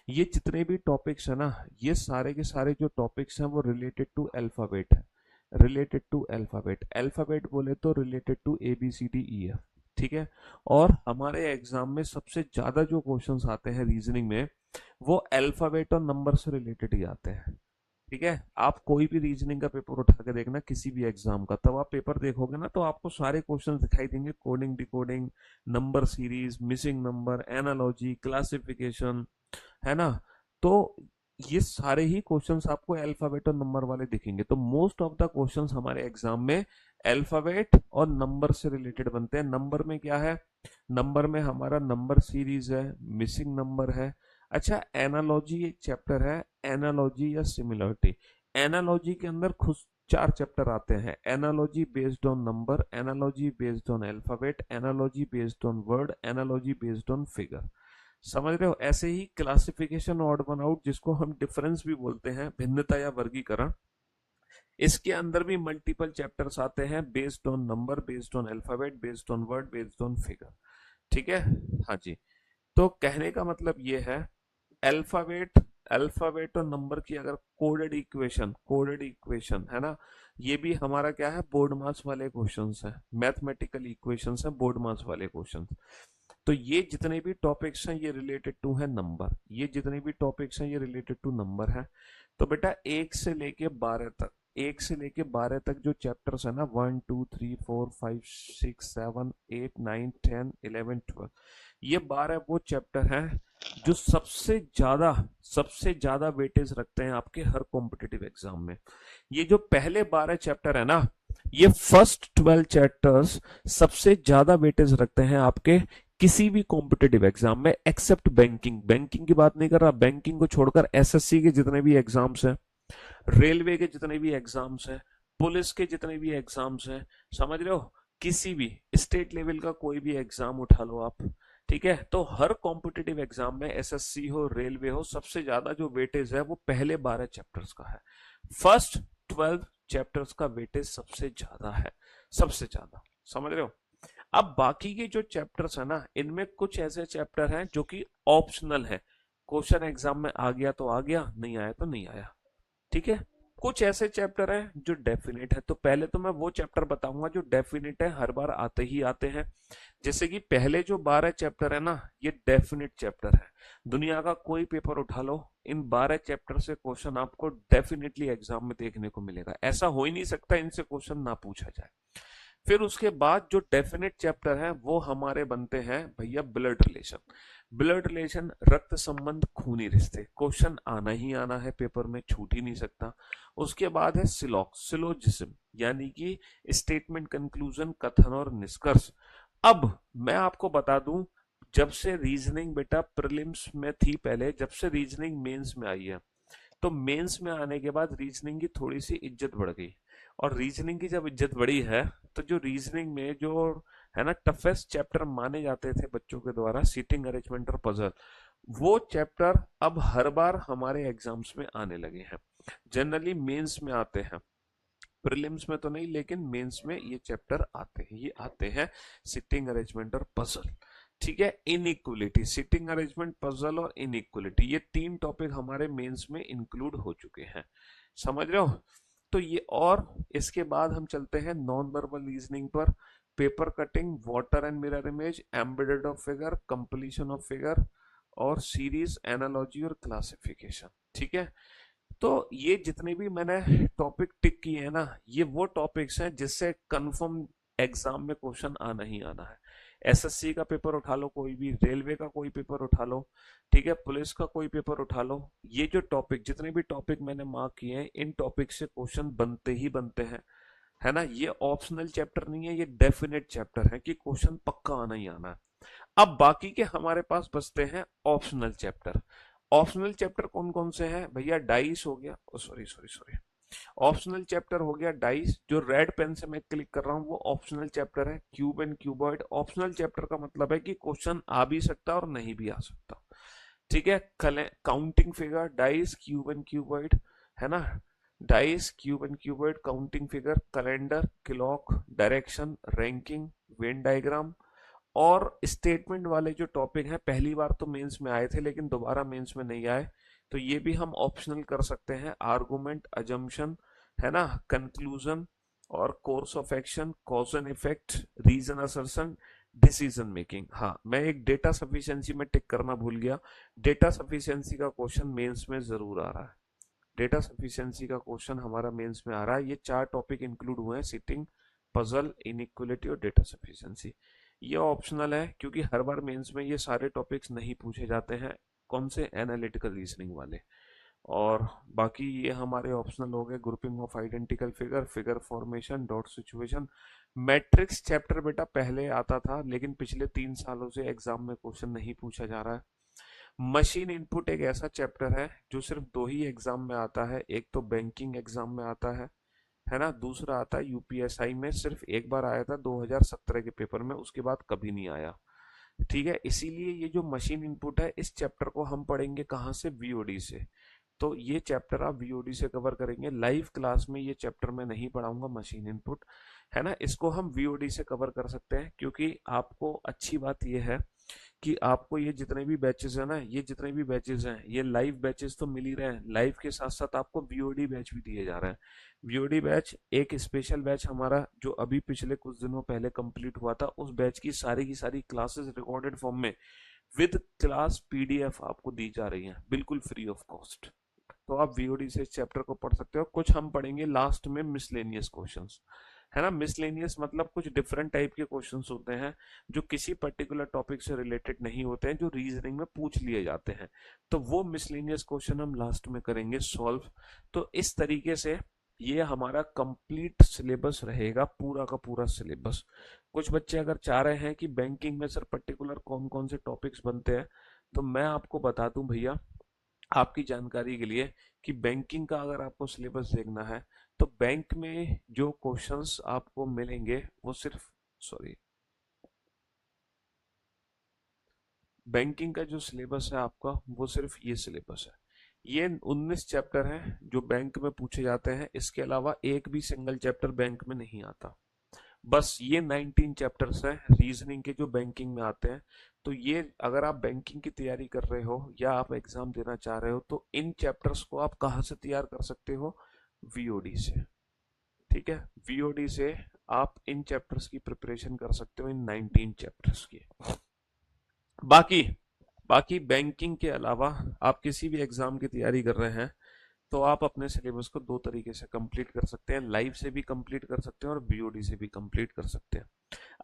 ये जितने भी टॉपिक्स है ना, ये सारे के सारे जो टॉपिक्स हैं वो रिलेटेड टू अल्फाबेट है, रिलेटेड टू अल्फाबेट। अल्फाबेट बोले तो रिलेटेड टू ABCDEF। ठीक है। और हमारे एग्जाम में सबसे ज्यादा जो क्वेश्चंस आते हैं रीजनिंग में, वो अल्फाबेट और नंबर से रिलेटेड ही आते हैं। ठीक है। आप कोई भी रीजनिंग का पेपर उठा के देखना, किसी भी एग्जाम का, तब आप पेपर देखोगे ना तो आपको सारे क्वेश्चन दिखाई देंगे, coding decoding, number series, missing number, analogy, classification, है ना। तो ये सारे ही क्वेश्चंस आपको अल्फाबेट और नंबर वाले दिखेंगे। तो मोस्ट ऑफ द क्वेश्चंस हमारे एग्जाम में अल्फाबेट और नंबर से रिलेटेड बनते हैं। नंबर में क्या है? नंबर में हमारा नंबर सीरीज है, मिसिंग नंबर है, अच्छा, एनालॉजी एक चैप्टर है, एनालॉजी या सिमिलरिटी। एनालॉजी के अंदर खुद 4 चैप्टर आते हैं। Analogy based on number, analogy based on alphabet, analogy based on word, analogy based on figure. समझ रहे हो? ऐसे ही क्लासिफिकेशन ऑड वन आउट, जिसको हम डिफरेंस भी बोलते हैं, भिन्नता या वर्गीकरण, इसके अंदर भी मल्टीपल चैप्टर्स आते हैं, based on number, based on alphabet, based on word, based on figure. ठीक है? हाँ जी। तो कहने का मतलब ये है, अल्फाबेट अल्फाबेट और नंबर की अगर कोडेड इक्वेशन है ना, ये भी हमारा क्या है, बोर्ड मार्क्स वाले क्वेश्चंस है, मैथमेटिकल इक्वेशंस है, बोर्ड मार्क्स वाले क्वेश्चंस। तो ये जितने भी टॉपिक्स हैं ये रिलेटेड टू है नंबर, ये जितने भी टॉपिक्स हैं ये रिलेटेड टू नंबर है। तो बेटा 1 से लेके 12 तक जो चैप्टर्स है ना, 1 2 3 4 5 6 7 8 9 10 11 12, ये 12 वो चैप्टर हैं जो सबसे ज्यादा वेटेज रखते हैं आपके हर कॉम्पिटिटिव एग्जाम में। ये जो पहले 12 चैप्टर है ना, ये फर्स्ट 12 चैप्टर्स सबसे ज्यादा वेटेज रखते हैं आपके किसी भी कॉम्पिटिटिव एग्जाम में, एक्सेप्ट बैंकिंग। बैंकिंग की बात नहीं कर रहा, बैंकिंग को छोड़कर एसएससी के जितने भी एग्जाम्स हैं, रेलवे के जितने भी एग्जाम्स हैं, पुलिस के जितने भी एग्जाम्स हैं, समझ रहे हो, किसी भी स्टेट लेवल का कोई भी एग्जाम उठा लो आप, ठीक है, तो हर कॉम्पिटिटिव एग्जाम में एसएससी हो रेलवे हो, सबसे ज्यादा जो वेटेज है वो पहले 12 चैप्टर्स का है। फर्स्ट 12 चैप्टर्स का वेटेज सबसे ज्यादा है, सबसे ज्यादा। समझ रहे हो? अब बाकी के जो चैप्टर्स है ना, इनमें कुछ ऐसे चैप्टर हैं जो कि ऑप्शनल है, क्वेश्चन एग्जाम में आ गया तो आ गया, नहीं आया तो नहीं आया। ठीक है? कुछ ऐसे चैप्टर हैं जो डेफिनेट है। तो पहले तो मैं वो चैप्टर बताऊंगा जो डेफिनेट है, हर बार आते ही आते हैं। जैसे कि पहले जो 12 चैप्टर है ना, ये डेफिनेट चैप्टर है। दुनिया का कोई पेपर उठा लो, इन 12 चैप्टर से क्वेश्चन आपको डेफिनेटली एग्जाम में देखने को मिलेगा। ऐसा हो ही नहीं सकता इनसे क्वेश्चन ना पूछा जाए। फिर उसके बाद जो डेफिनेट चैप्टर है वो हमारे बनते हैं भैया ब्लड रिलेशन। ब्लड रिलेशन, रक्त संबंध, खूनी रिश्ते, क्वेश्चन आना ही आना है पेपर में, छूट ही नहीं सकता। उसके बाद है सिलोजिज्म, यानी कि स्टेटमेंट, कंक्लूजन, कथन और निष्कर्ष। अब मैं आपको बता दूं, जब से रीजनिंग बेटा प्रीलिम्स में थी पहले, जब से रीजनिंग मेंस में आई है, तो मेंस में आने के बाद रीजनिंग की थोड़ी सी इज्जत बढ़ गई। और रीजनिंग की जब इज्जत बढ़ी है, तो जो रीजनिंग में जो है ना टफेस्ट चैप्टर माने जाते थे बच्चों के द्वारा, सीटिंग अरेंजमेंट और पजल, वो चैप्टर अब हर बार हमारे एग्जाम्स में आने लगे हैं। जनरली मेंस में आते हैं, प्रीलिम्स में तो नहीं, लेकिन मेंस में ये चैप्टर आते हैं, ये आते हैं सिटिंग अरेंजमेंट और पजल। ठीक है? इनइक्वलिटी, सिटिंग अरेंजमेंट, पजल और इनइक्वलिटी, ये 3 टॉपिक हमारे मेंस में इंक्लूड हो चुके हैं। समझ रहे हो? तो ये, और इसके बाद हम चलते हैं नॉन वर्बल रीजनिंग पर। Paper cutting, water and mirror image, embedded of figure, completion of figure, और सीरीज, एनालॉजी और क्लासिफिकेशन। ठीक है? तो ये जितने भी मैंने टॉपिक टिक किए हैं ना, ये वो टॉपिक्स हैं जिससे कंफर्म एग्जाम में क्वेश्चन आना ही आना है। एसएससी का पेपर उठा लो, कोई भी रेलवे का कोई पेपर उठा लो, ठीक है, पुलिस का कोई पेपर उठा लो, ये जो टॉपिक, जितने भी टॉपिक मैंने मार्क किए हैं, इन टॉपिक से क्वेश्चन बनते ही बनते हैं। है ना? ये ऑप्शनल चैप्टर नहीं है, ये डेफिनेट चैप्टर है कि क्वेश्चन पक्का आना ही आना है। अब बाकी के हमारे पास बचते हैं ऑप्शनल चैप्टर। ऑप्शनल चैप्टर कौन कौन से हैं भैया? डाइस हो गया, sorry sorry sorry, optional chapter हो गया डाइस, जो रेड पेन से मैं क्लिक कर रहा हूं वो ऑप्शनल चैप्टर है। Cube and cuboid, optional chapter का मतलब है कि क्वेश्चन आ भी सकता है और नहीं भी आ सकता। ठीक है? Counting figure, dice, cube and cuboid, है ना, dice, cube and cuboid, counting figure, calendar, clock, direction, ranking, Venn diagram. और स्टेटमेंट वाले जो टॉपिक हैं, पहली बार तो मेंस में आए थे लेकिन दोबारा मेंस में नहीं आए, तो ये भी हम ऑप्शनल कर सकते हैं। आर्गुमेंट, अजम्पशन, है ना, कंक्लूजन और course of action, cause and effect, reason assertion, decision making. हाँ, मैं एक डेटा सफिशिएंसी में टिक करना भूल गया। डेटा सफिशिएंसी का क्वेश्चन मेंस में जरूर आ रहा है। डेटा सफिशिएंसी का क्वेश्चन हमारा मेंस में आ रहा है। ये 4 टॉपिक इंक्लूड हुए हैं, सिटिंग, पजल, इनइक्वलिटी और डेटा सफिशिएंसी। ये ऑप्शनल है क्योंकि हर बार मेंस में ये सारे टॉपिक्स नहीं पूछे जाते हैं। कौन से? एनालिटिकल रीजनिंग वाले। और बाकी ये हमारे ऑप्शनल हो गए, grouping of identical figure, figure formation, dot situation. Matrix chapter बेटा पहले आता था लेकिन पिछले 3 सालों से एग्जाम में क्वेश्चन नहीं पूछा जा रहा है। मशीन इनपुट एक ऐसा चैप्टर है जो सिर्फ दो ही एग्जाम में आता है, एक तो बैंकिंग एग्जाम में आता है ना, दूसरा आता है यूपीएसआई में, सिर्फ एक बार आया था 2017 के पेपर में, उसके बाद कभी नहीं आया। ठीक है, इसीलिए ये जो मशीन इनपुट है इस चैप्टर को हम पढ़ेंगे कहाँ से, वीओडी से। तो ये चैप्टर आप वीओडी से कवर करेंगे, लाइव क्लास में ये चैप्टर मैं नहीं पढ़ाऊंगा मशीन इनपुट, है ना, इसको हम वीओडी से कवर कर सकते हैं। क्योंकि आपको अच्छी बात ये है कि आपको ये जितने भी बैचेस है ना, ये जितने भी बैचेस हैं ये लाइव बैचेस तो मिल ही रहे हैं, लाइव के साथ साथ आपको वीओडी बैच भी दिए जा रहे हैं। वीओडी बैच एक स्पेशल बैच हमारा जो अभी पिछले कुछ दिनों पहले कंप्लीट हुआ था, उस बैच की सारी क्लासेस रिकॉर्डेड फॉर्म में विद क्लास पीडीएफ आपको दी जा रही हैं, बिल्कुल फ्री ऑफ कॉस्ट। तो आप वीओडी से इस चैप्टर को पढ़ सकते हो। कुछ हम पढ़ेंगे लास्ट में मिसलेनियस क्वेश्चंस, है ना। मिसलेनियस मतलब कुछ डिफरेंट टाइप के क्वेश्चंस होते हैं जो किसी पर्टिकुलर टॉपिक से रिलेटेड नहीं होते हैं, जो रीजनिंग में पूछ लिए जाते हैं। तो वो मिसलेनियस क्वेश्चन हम लास्ट में करेंगे सॉल्व। तो इस तरीके से ये हमारा कंप्लीट सिलेबस रहेगा, पूरा का पूरा सिलेबस। कुछ बच्चे अगर चाह रहे हैं कि बैंकिंग में सर पर्टिकुलर कौन कौन से टॉपिक्स बनते हैं, तो मैं आपको बता दूं भैया, आपकी जानकारी के लिए, कि बैंकिंग का अगर आपको सिलेबस देखना है तो बैंक में जो क्वेश्चंस आपको मिलेंगे वो सिर्फ, सॉरी, बैंकिंग का जो सिलेबस है आपका वो सिर्फ ये सिलेबस है। ये 19 चैप्टर हैं जो बैंक में पूछे जाते हैं, इसके अलावा एक भी सिंगल चैप्टर बैंक में नहीं आता। बस ये 19 चैप्टर्स हैं रीजनिंग के जो बैंकिंग में आते हैं। तो ये अगर आप बैंकिंग की तैयारी कर रहे हो या आप एग्जाम देना चाह रहे हो तो इन चैप्टर्स को आप कहाँ से तैयार कर सकते हो, वीओडी से। ठीक है, वीओडी से आप इन चैप्टर्स की प्रिपरेशन कर सकते हो, इन 19 चैप्टर्स की। बाकी बाकी बैंकिंग के अलावा आप किसी भी एग्जाम की तैयारी कर रहे हैं तो आप अपने सिलेबस को दो तरीके से कंप्लीट कर सकते हैं, लाइव से भी कंप्लीट कर सकते हैं और वीओडी से भी कंप्लीट कर सकते हैं।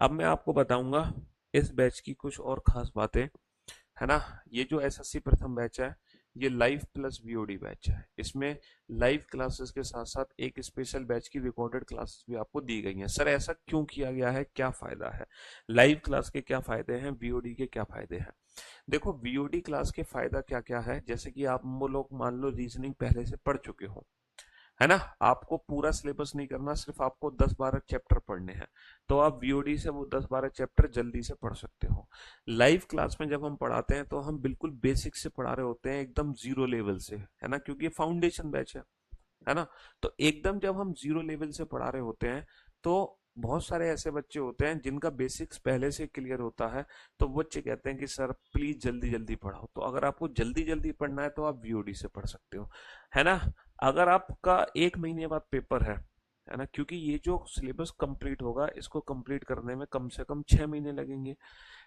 अब मैं आपको बताऊंगा इस बैच की कुछ और खास बातें, है ना। ये जो एसएससी प्रथम बैच है ये लाइव प्लस वीओडी बैच है। इसमें लाइव क्लासेस के साथ साथ एक स्पेशल बैच की रिकॉर्डेड क्लासेस भी आपको दी गई हैं। सर ऐसा क्यों किया गया है, क्या फायदा है, लाइव क्लास के क्या फायदे हैं, वीओडी के क्या फायदे हैं। देखो वीओडी क्लास के फायदा क्या क्या है, जैसे कि आप वो लोग मान लो रीजनिंग पहले से पढ़ चुके हो, है ना, आपको पूरा सिलेबस नहीं करना, सिर्फ आपको 10-12 चैप्टर पढ़ने हैं, तो आप वीओडी से वो 10-12 चैप्टर जल्दी से पढ़ सकते हो। लाइव क्लास में जब हम पढ़ाते हैं तो हम बिल्कुल बेसिक से पढ़ा रहे होते हैं, एकदम जीरो लेवल से, है ना, क्योंकि ये फाउंडेशन बैच है ना। तो एकदम जब हम जीरो लेवल से पढ़ा रहे होते हैं तो बहुत सारे ऐसे बच्चे होते हैं जिनका बेसिक्स पहले से क्लियर होता है, तो वो बच्चे कहते हैं कि सर प्लीज जल्दी जल्दी पढ़ाओ। तो अगर आपको जल्दी जल्दी पढ़ना है तो आप वीओडी से पढ़ सकते हो, है ना। अगर आपका एक महीने बाद पेपर है ना, क्योंकि ये जो सिलेबस कंप्लीट होगा इसको कंप्लीट करने में कम से कम 6 महीने लगेंगे,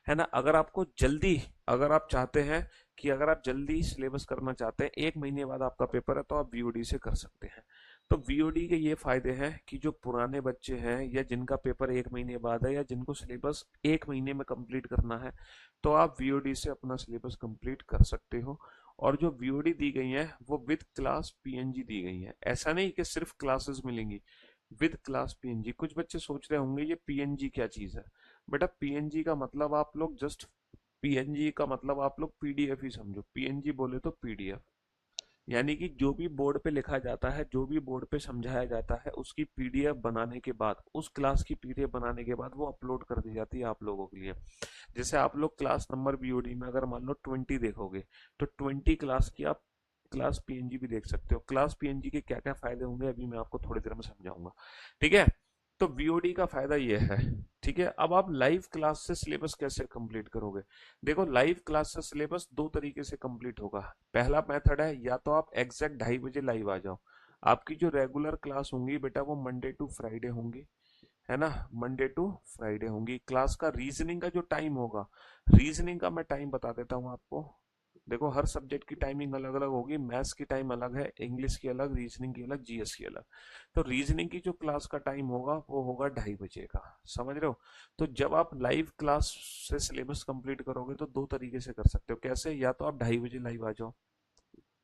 है ना। अगर आपको जल्दी, अगर आप चाहते हैं कि अगर आप जल्दी सिलेबस करना चाहते हैं, एक महीने बाद आपका पेपर है, तो आप वीओडी से कर सकते हैं। तो वीओडी के ये फायदे हैं कि जो पुराने बच्चे हैं या जिनका पेपर एक महीने बाद है या जिनको सिलेबस एक महीने में कंप्लीट करना है, तो आप वीओडी से अपना सिलेबस कंप्लीट कर सकते हो। और जो वीओडी दी गई है वो विद क्लास पीएनजी दी गई है, ऐसा नहीं कि सिर्फ क्लासेस मिलेंगी, विद क्लास पीएनजी। कुछ बच्चे सोच रहे होंगे ये पीएनजी क्या चीज है। बेटा पीएनजी का मतलब आप लोग जस्ट, पीएनजी का मतलब आप लोग पीडीएफ ही समझो, पीएनजी बोले तो पीडीएफ, यानी कि जो भी बोर्ड पे लिखा जाता है, जो भी बोर्ड पे समझाया जाता है, उसकी पीडीएफ बनाने के बाद, उस क्लास की पीडीएफ बनाने के बाद वो अपलोड कर दी जाती है आप लोगों के लिए। जैसे आप लोग क्लास नंबर बीओडी में अगर मान लो 20 देखोगे तो 20 क्लास की आप क्लास पीएनजी भी देख सकते हो। क्लास पीएनजी के क्या क्या फायदे होंगे अभी मैं आपको थोड़ी देर में समझाऊंगा, ठीक है। तो वीओडी का फायदा ये है, ठीक है। अब आप लाइव क्लास से सिलेबस कैसे कंप्लीट करोगे। देखो लाइव क्लास से सिलेबस दो तरीके से कंप्लीट होगा। पहला मेथड है या तो आप एग्जैक्ट 2:30 बजे लाइव आ जाओ, आपकी जो रेगुलर क्लास होंगी बेटा वो मंडे टू फ्राइडे होंगी, है ना, मंडे टू फ्राइडे होंगी। क्लास का रीजनिंग का जो टाइम होगा, रीजनिंग का मैं टाइम बता देता हूँ आपको। देखो हर सब्जेक्ट की टाइमिंग अलग अलग होगी, मैथ्स की टाइम अलग है, इंग्लिश की अलग, रीजनिंग की अलग, जीएस की अलग। तो रीजनिंग की जो क्लास का टाइम होगा वो होगा 2:30 बजे का, समझ रहे हो। तो जब आप लाइव क्लास से सिलेबस कंप्लीट करोगे तो दो तरीके से कर सकते हो। कैसे, या तो आप 2:30 बजे लाइव आ जाओ,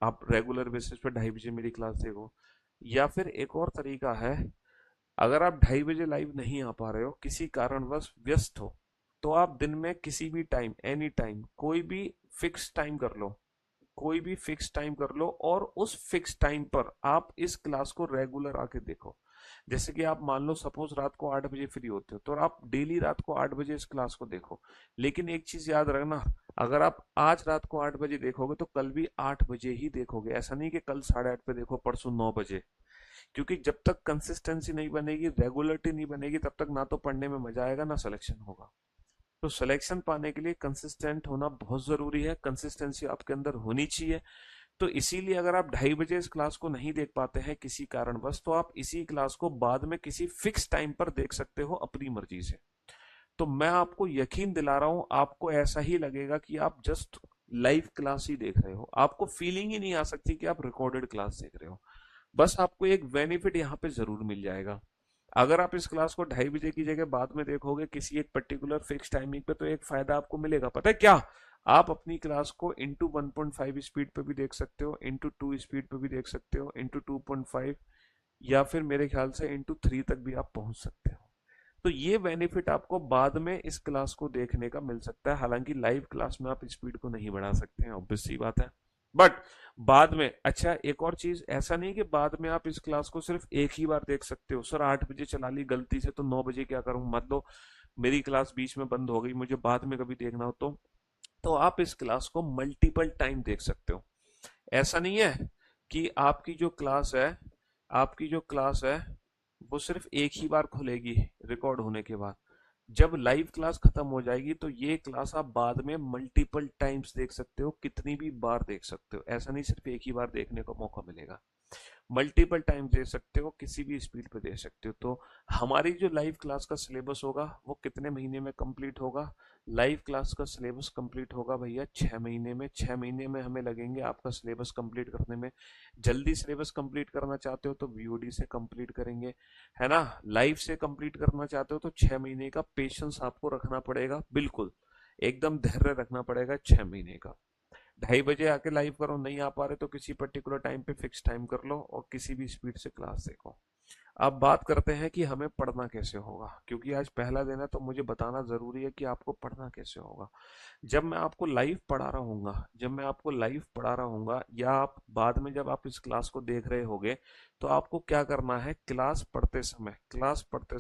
आप रेगुलर बेसिस पे 2:30 बजे मेरी क्लास देखो, या फिर एक और तरीका है, अगर आप 2:30 बजे लाइव नहीं आ पा रहे हो, किसी कारणवश व्यस्त हो, तो आप दिन में किसी भी टाइम, एनी टाइम, कोई भी फिक्स टाइम कर लो, कोई भी फिक्स टाइम कर लो, और उस फिक्स टाइम पर आप इस क्लास को रेगुलर आके देखो। जैसे कि आप मान लो सपोज रात को 8 बजे फ्री होते हो, तो आप डेली रात को 8 बजे इस क्लास को देखो। लेकिन एक चीज याद रखना, अगर आप आज रात को 8 बजे देखोगे तो कल भी 8 बजे ही देखोगे। ऐसा नहीं कि कल 8:30 पे देखो, परसों 9 बजे। क्योंकि जब तक कंसिस्टेंसी नहीं बनेगी, रेगुलरिटी नहीं बनेगी, तब तक ना तो पढ़ने में मजा आएगा ना सिलेक्शन होगा। तो सिलेक्शन पाने के लिए कंसिस्टेंट होना बहुत जरूरी है, कंसिस्टेंसी आपके अंदर होनी चाहिए। तो इसीलिए अगर आप 2:30 बजे इस क्लास को नहीं देख पाते हैं किसी कारणवश, तो आप इसी क्लास को बाद में किसी फिक्स टाइम पर देख सकते हो अपनी मर्जी से। तो मैं आपको यकीन दिला रहा हूं, आपको ऐसा ही लगेगा कि आप जस्ट लाइव क्लास ही देख रहे हो, आपको फीलिंग ही नहीं आ सकती कि आप रिकॉर्डेड क्लास देख रहे हो। बस आपको एक बेनिफिट यहाँ पे जरूर मिल जाएगा। अगर आप इस क्लास को 2:30 बजे की जगह बाद में देखोगे किसी एक पर्टिकुलर फिक्स टाइमिंग पे, तो एक फायदा आपको मिलेगा, पता है क्या? आप अपनी क्लास को इंटू 1.5 स्पीड पे भी देख सकते हो, इंटू 2 स्पीड पे भी देख सकते हो, इंटू 2.5, या फिर मेरे ख्याल से इंटू 3 तक भी आप पहुंच सकते हो। तो ये बेनिफिट आपको बाद में इस क्लास को देखने का मिल सकता है। हालांकि लाइव क्लास में आप स्पीड को नहीं बढ़ा सकते हैं, ऑब्वियस सी बात है। बट बाद में, अच्छा एक और चीज, ऐसा नहीं कि बाद में आप इस क्लास को सिर्फ एक ही बार देख सकते हो। सर 8 बजे चला ली गलती से, तो 9 बजे क्या करूं? मतलब मेरी क्लास बीच में बंद हो गई, मुझे बाद में कभी देखना हो तो आप इस क्लास को मल्टीपल टाइम देख सकते हो। ऐसा नहीं है कि आपकी जो क्लास है वो सिर्फ एक ही बार खुलेगी रिकॉर्ड होने के बाद। जब लाइव क्लास खत्म हो जाएगी तो ये क्लास आप बाद में मल्टीपल टाइम्स देख सकते हो, कितनी भी बार देख सकते हो। ऐसा नहीं सिर्फ एक ही बार देखने का मौका मिलेगा, मल्टीपल टाइम दे सकते हो, किसी भी स्पीड पे दे सकते हो। तो हमारी जो लाइव क्लास का सिलेबस होगा वो कितने महीने में कंप्लीट होगा? लाइव क्लास का सिलेबस कंप्लीट होगा भैया 6 महीने में। 6 महीने में हमें लगेंगे आपका सिलेबस कंप्लीट करने में। जल्दी सिलेबस कंप्लीट करना चाहते हो तो वीओडी से कंप्लीट करेंगे, है ना? लाइव से कंप्लीट करना चाहते हो तो 6 महीने का पेशेंस आपको रखना पड़ेगा, बिल्कुल एकदम धैर्य रखना पड़ेगा 6 महीने का। 2:30 बजे आके लाइव करो, नहीं आ पा रहे तो किसी पर्टिकुलर टाइम पे फिक्स टाइम कर लो और किसी भी स्पीड से क्लास देखो। अब बात करते हैं कि हमें पढ़ना कैसे होगा, क्योंकि आज पहला दिन है तो मुझे बताना जरूरी है कि आपको पढ़ना कैसे होगा। जब मैं आपको लाइव पढ़ा रहा हूंगा या आप बाद में जब आप इस क्लास को देख रहे होगे, तो आपको क्या करना है? क्लास पढ़ते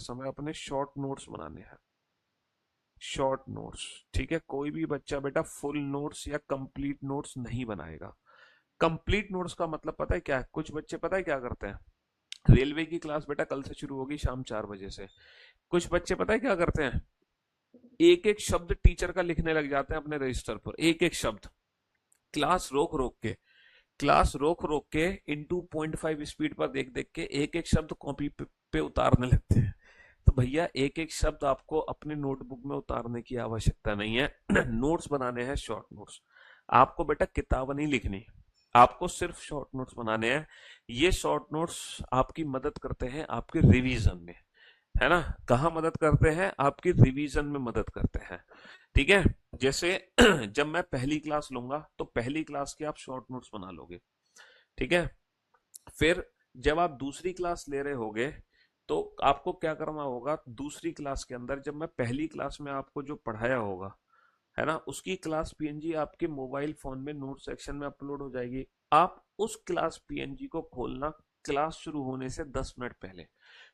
समय अपने शॉर्ट नोट्स बनाने हैं। शॉर्ट नोट्स, ठीक है? कोई भी बच्चा बेटा फुल नोट्स या कंप्लीट नोट्स नहीं बनाएगा। कंप्लीट नोट्स का मतलब पता है क्या है? कुछ बच्चे पता है क्या करते हैं? रेलवे की क्लास बेटा कल से शुरू होगी शाम 4 बजे से। कुछ बच्चे पता है क्या करते हैं? एक एक शब्द टीचर का लिखने लग जाते हैं अपने रजिस्टर पर, एक एक शब्द। क्लास रोक रोक के क्लास रोक रोक के इंटू 0.5 स्पीड पर देख देख के एक एक शब्द कॉपी पे उतारने लगते हैं। तो भैया एक एक शब्द आपको अपने नोटबुक में उतारने की आवश्यकता नहीं है। नोट्स बनाने हैं, शॉर्ट नोट्स। आपको बेटा किताब नहीं लिखनी, आपको सिर्फ शॉर्ट नोट्स बनाने हैं। ये शॉर्ट नोट्स आपकी मदद करते हैं आपके रिवीजन में, है ना? कहाँ मदद करते हैं? आपकी रिवीजन में मदद करते हैं, ठीक है? जैसे जब मैं पहली क्लास लूंगा तो पहली क्लास के आप शॉर्ट नोट्स बना लोगे, ठीक है? फिर जब आप दूसरी क्लास ले रहे होगे तो आपको क्या करना होगा? दूसरी क्लास के अंदर जब मैं पहली क्लास में आपको जो पढ़ाया होगा, है ना, उसकी क्लास पीएनजी आपके मोबाइल फोन में नोट सेक्शन में अपलोड हो जाएगी। आप उस क्लास पीएनजी को खोलना क्लास शुरू होने से 10 मिनट पहले।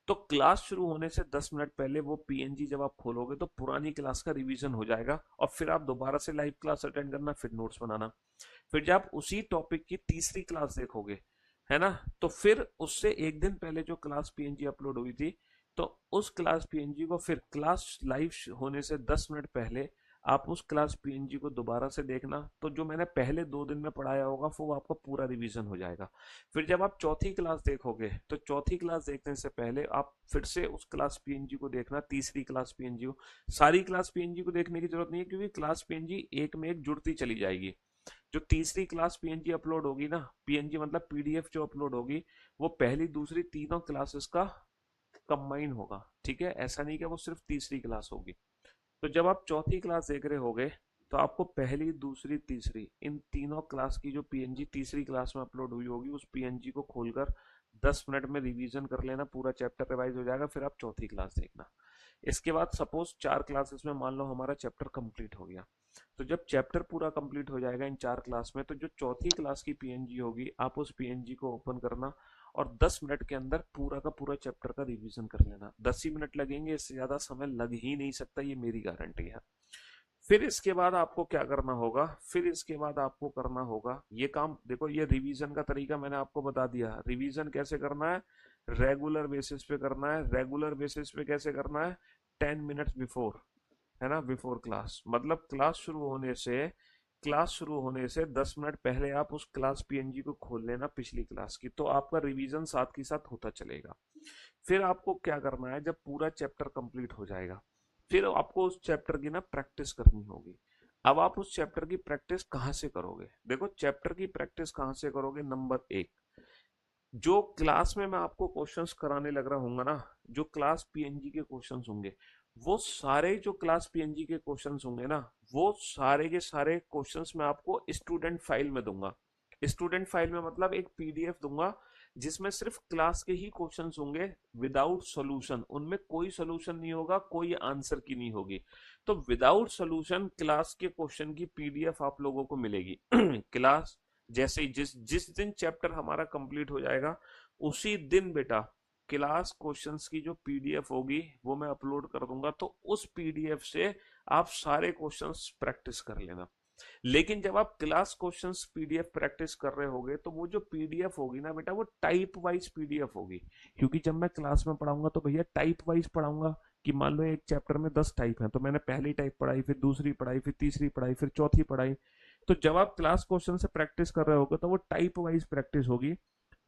तो क्लास शुरू होने से 10 मिनट पहले वो पीएनजी जब आप खोलोगे तो पुरानी क्लास का रिवीजन हो जाएगा, और फिर आप दोबारा से लाइव क्लास अटेंड करना, फिर नोट्स बनाना। फिर जब आप उसी टॉपिक की तीसरी क्लास देखोगे, है ना, तो फिर उससे एक दिन पहले जो क्लास पीएनजी अपलोड हुई थी, तो उस क्लास पीएनजी को फिर क्लास लाइव होने से 10 मिनट पहले आप उस क्लास पीएनजी को दोबारा से देखना। तो जो मैंने पहले 2 दिन में पढ़ाया होगा वो आपका पूरा रिवीजन हो जाएगा। फिर जब आप चौथी क्लास देखोगे तो चौथी क्लास देखने से पहले आप फिर से उस क्लास पीएनजी को देखना, तीसरी क्लास पीएनजी को। सारी क्लास पीएनजी को देखने की जरूरत नहीं है, क्योंकि क्लास पीएनजी एक में एक जुड़ती चली जाएगी। जो तीसरी क्लास पीएनजी अपलोड होगी ना, पीएनजी मतलब पीडीएफ जो अपलोड होगी, वो पहली दूसरी तीनों क्लासेस का कंबाइन होगा, ठीक है? ऐसा नहीं कि वो सिर्फ तीसरी क्लास होगी। तो जब आप चौथी क्लास देख रहे होगे तो आपको पहली दूसरी तीसरी इन तीनों क्लास की जो पीएनजी तीसरी क्लास में अपलोड हुई होगी, उस पीएनजी को खोलकर 10 मिनट में रिवीजन कर लेना, पूरा चैप्टर रिवाइज हो जाएगा। फिर आप चौथी क्लास देखना। इसके बाद सपोज 4 क्लासेस में मान लो हमारा चैप्टर कंप्लीट हो गया, तो जब चैप्टर पूरा कंप्लीट हो जाएगा इन 4 क्लास में, तो जो चौथी क्लास की पीएनजी होगी आप उस पीएनजी को ओपन करना और 10 मिनट के अंदर पूरा का पूरा चैप्टर का रिवीजन कर लेना। 10 ही मिनट लगेंगे, इससे ज्यादा समय लग ही नहीं सकता, ये मेरी गारंटी है। फिर इसके बाद आपको क्या करना होगा, फिर इसके बाद आपको करना होगा ये काम। देखो ये रिवीजन का तरीका मैंने आपको बता दिया। रिवीजन कैसे करना है, रेगुलर बेसिस पे करना है। रेगुलर बेसिस पे कैसे करना है, 10 मिनट्स बिफोर, है ना, बिफोर क्लास। मतलब क्लास शुरू होने से 10 मिनट पहले आप उस क्लास पीएनजी को खोल लेना पिछली क्लास की, तो आपका रिवीजन साथ के साथ होता चलेगा। फिर आपको क्या करना है, जब पूरा चैप्टर कंप्लीट हो जाएगा फिर आपको उस चैप्टर की ना प्रैक्टिस करनी होगी। अब आप उस चैप्टर की प्रैक्टिस कहाँ से करोगे, देखो चैप्टर की प्रैक्टिस कहाँ से करोगे। नंबर 1, जो क्लास में मैं आपको क्वेश्चंस कराने लग रहा हूँ ना, जो क्लास पीएनजी के क्वेश्चंस होंगे, वो सारे जो क्लास पीएनजी के क्वेश्चंस होंगे ना, वो सारे के सारे क्वेश्चंस मैं आपको स्टूडेंट फाइल में दूंगा। स्टूडेंट फाइल में मतलब एक पीडीएफ दूंगा जिसमें सिर्फ क्लास के ही क्वेश्चंस होंगे, विदाउट सॉल्यूशन। उनमें कोई सॉल्यूशन नहीं होगा, कोई आंसर की नहीं होगी। तो विदाउट सॉल्यूशन क्लास के क्वेश्चन की पीडीएफ आप लोगों को मिलेगी। क्लास जैसे ही जिस जिस दिन चैप्टर हमारा कंप्लीट हो जाएगा उसी दिन बेटा क्लास क्वेश्चंस की जो पीडीएफ होगी वो मैं अपलोड कर दूंगा, तो उस पीडीएफ से आप सारे क्वेश्चंस प्रैक्टिस कर लेना। लेकिन जब आप क्लास क्वेश्चंस पीडीएफ प्रैक्टिस कर रहे होगे तो वो जो पीडीएफ होगी ना बेटा, वो टाइप वाइज पीडीएफ होगी। क्योंकि जब मैं क्लास में पढ़ाऊंगा तो भैया टाइप वाइज पढ़ाऊंगा, कि मान लो एक चैप्टर में 10 टाइप हैं, तो मैंने पहली टाइप पढ़ाई, फिर दूसरी पढ़ाई, फिर तीसरी पढ़ाई, फिर चौथी पढ़ाई। तो जब आप क्लास क्वेश्चन से प्रैक्टिस कर रहे होगे तो वो टाइप वाइज प्रैक्टिस होगी।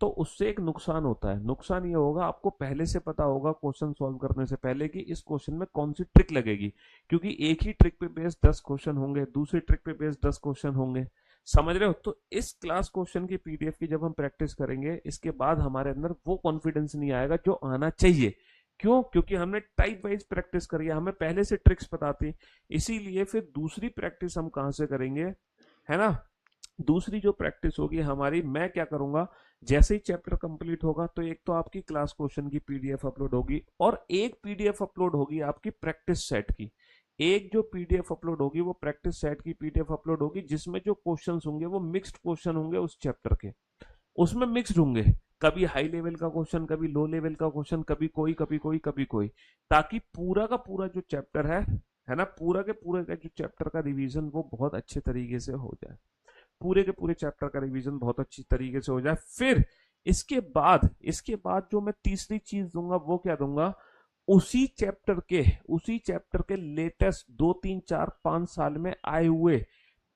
तो उससे एक नुकसान होता है। नुकसान ये होगा, आपको पहले से पता होगा क्वेश्चन सॉल्व करने से पहले कि इस क्वेश्चन में कौन सी ट्रिक लगेगी, क्योंकि एक ही ट्रिक पे बेस्ड 10 क्वेश्चन होंगे, दूसरी ट्रिक पे बेस्ड 10 क्वेश्चन होंगे। समझ रहे हो। तो इस क्लास क्वेश्चन की पीडीएफ की जब हम प्रैक्टिस करेंगे, इसके बाद हमारे अंदर वो कॉन्फिडेंस नहीं आएगा जो आना चाहिए। क्यों, क्योंकि हमने टाइप वाइज प्रैक्टिस करी है, हमें पहले से ट्रिक्स पता थी। इसीलिए फिर दूसरी प्रैक्टिस हम कहां से करेंगे, है ना। दूसरी जो प्रैक्टिस होगी हमारी, मैं क्या करूंगा, जैसे ही चैप्टर कंप्लीट होगा तो एक तो आपकी क्लास क्वेश्चन की पीडीएफ अपलोड होगी और एक पीडीएफ अपलोड होगी आपकी प्रैक्टिस सेट की। एक जो पीडीएफ अपलोड होगी वो प्रैक्टिस सेट की पीडीएफ अपलोड होगी, जिसमें जो क्वेश्चंस होंगे वो मिक्स्ड क्वेश्चन होंगे उस चैप्टर के। उसमें मिक्स्ड होंगे, कभी हाई लेवल का क्वेश्चन, कभी लो लेवल का क्वेश्चन, कभी कोई कभी कोई कभी कोई, ताकि पूरा का पूरा जो चैप्टर है ना, पूरा के पूरे का जो चैप्टर का रिवीजन वो बहुत अच्छे तरीके से हो जाए। पूरे के पूरे चैप्टर का रिवीजन बहुत अच्छी तरीके से हो जाए। फिर इसके बाद जो मैं तीसरी चीज दूंगा वो क्या दूंगा, उसी चैप्टर के लेटेस्ट 2 3 4 5 साल में आए हुए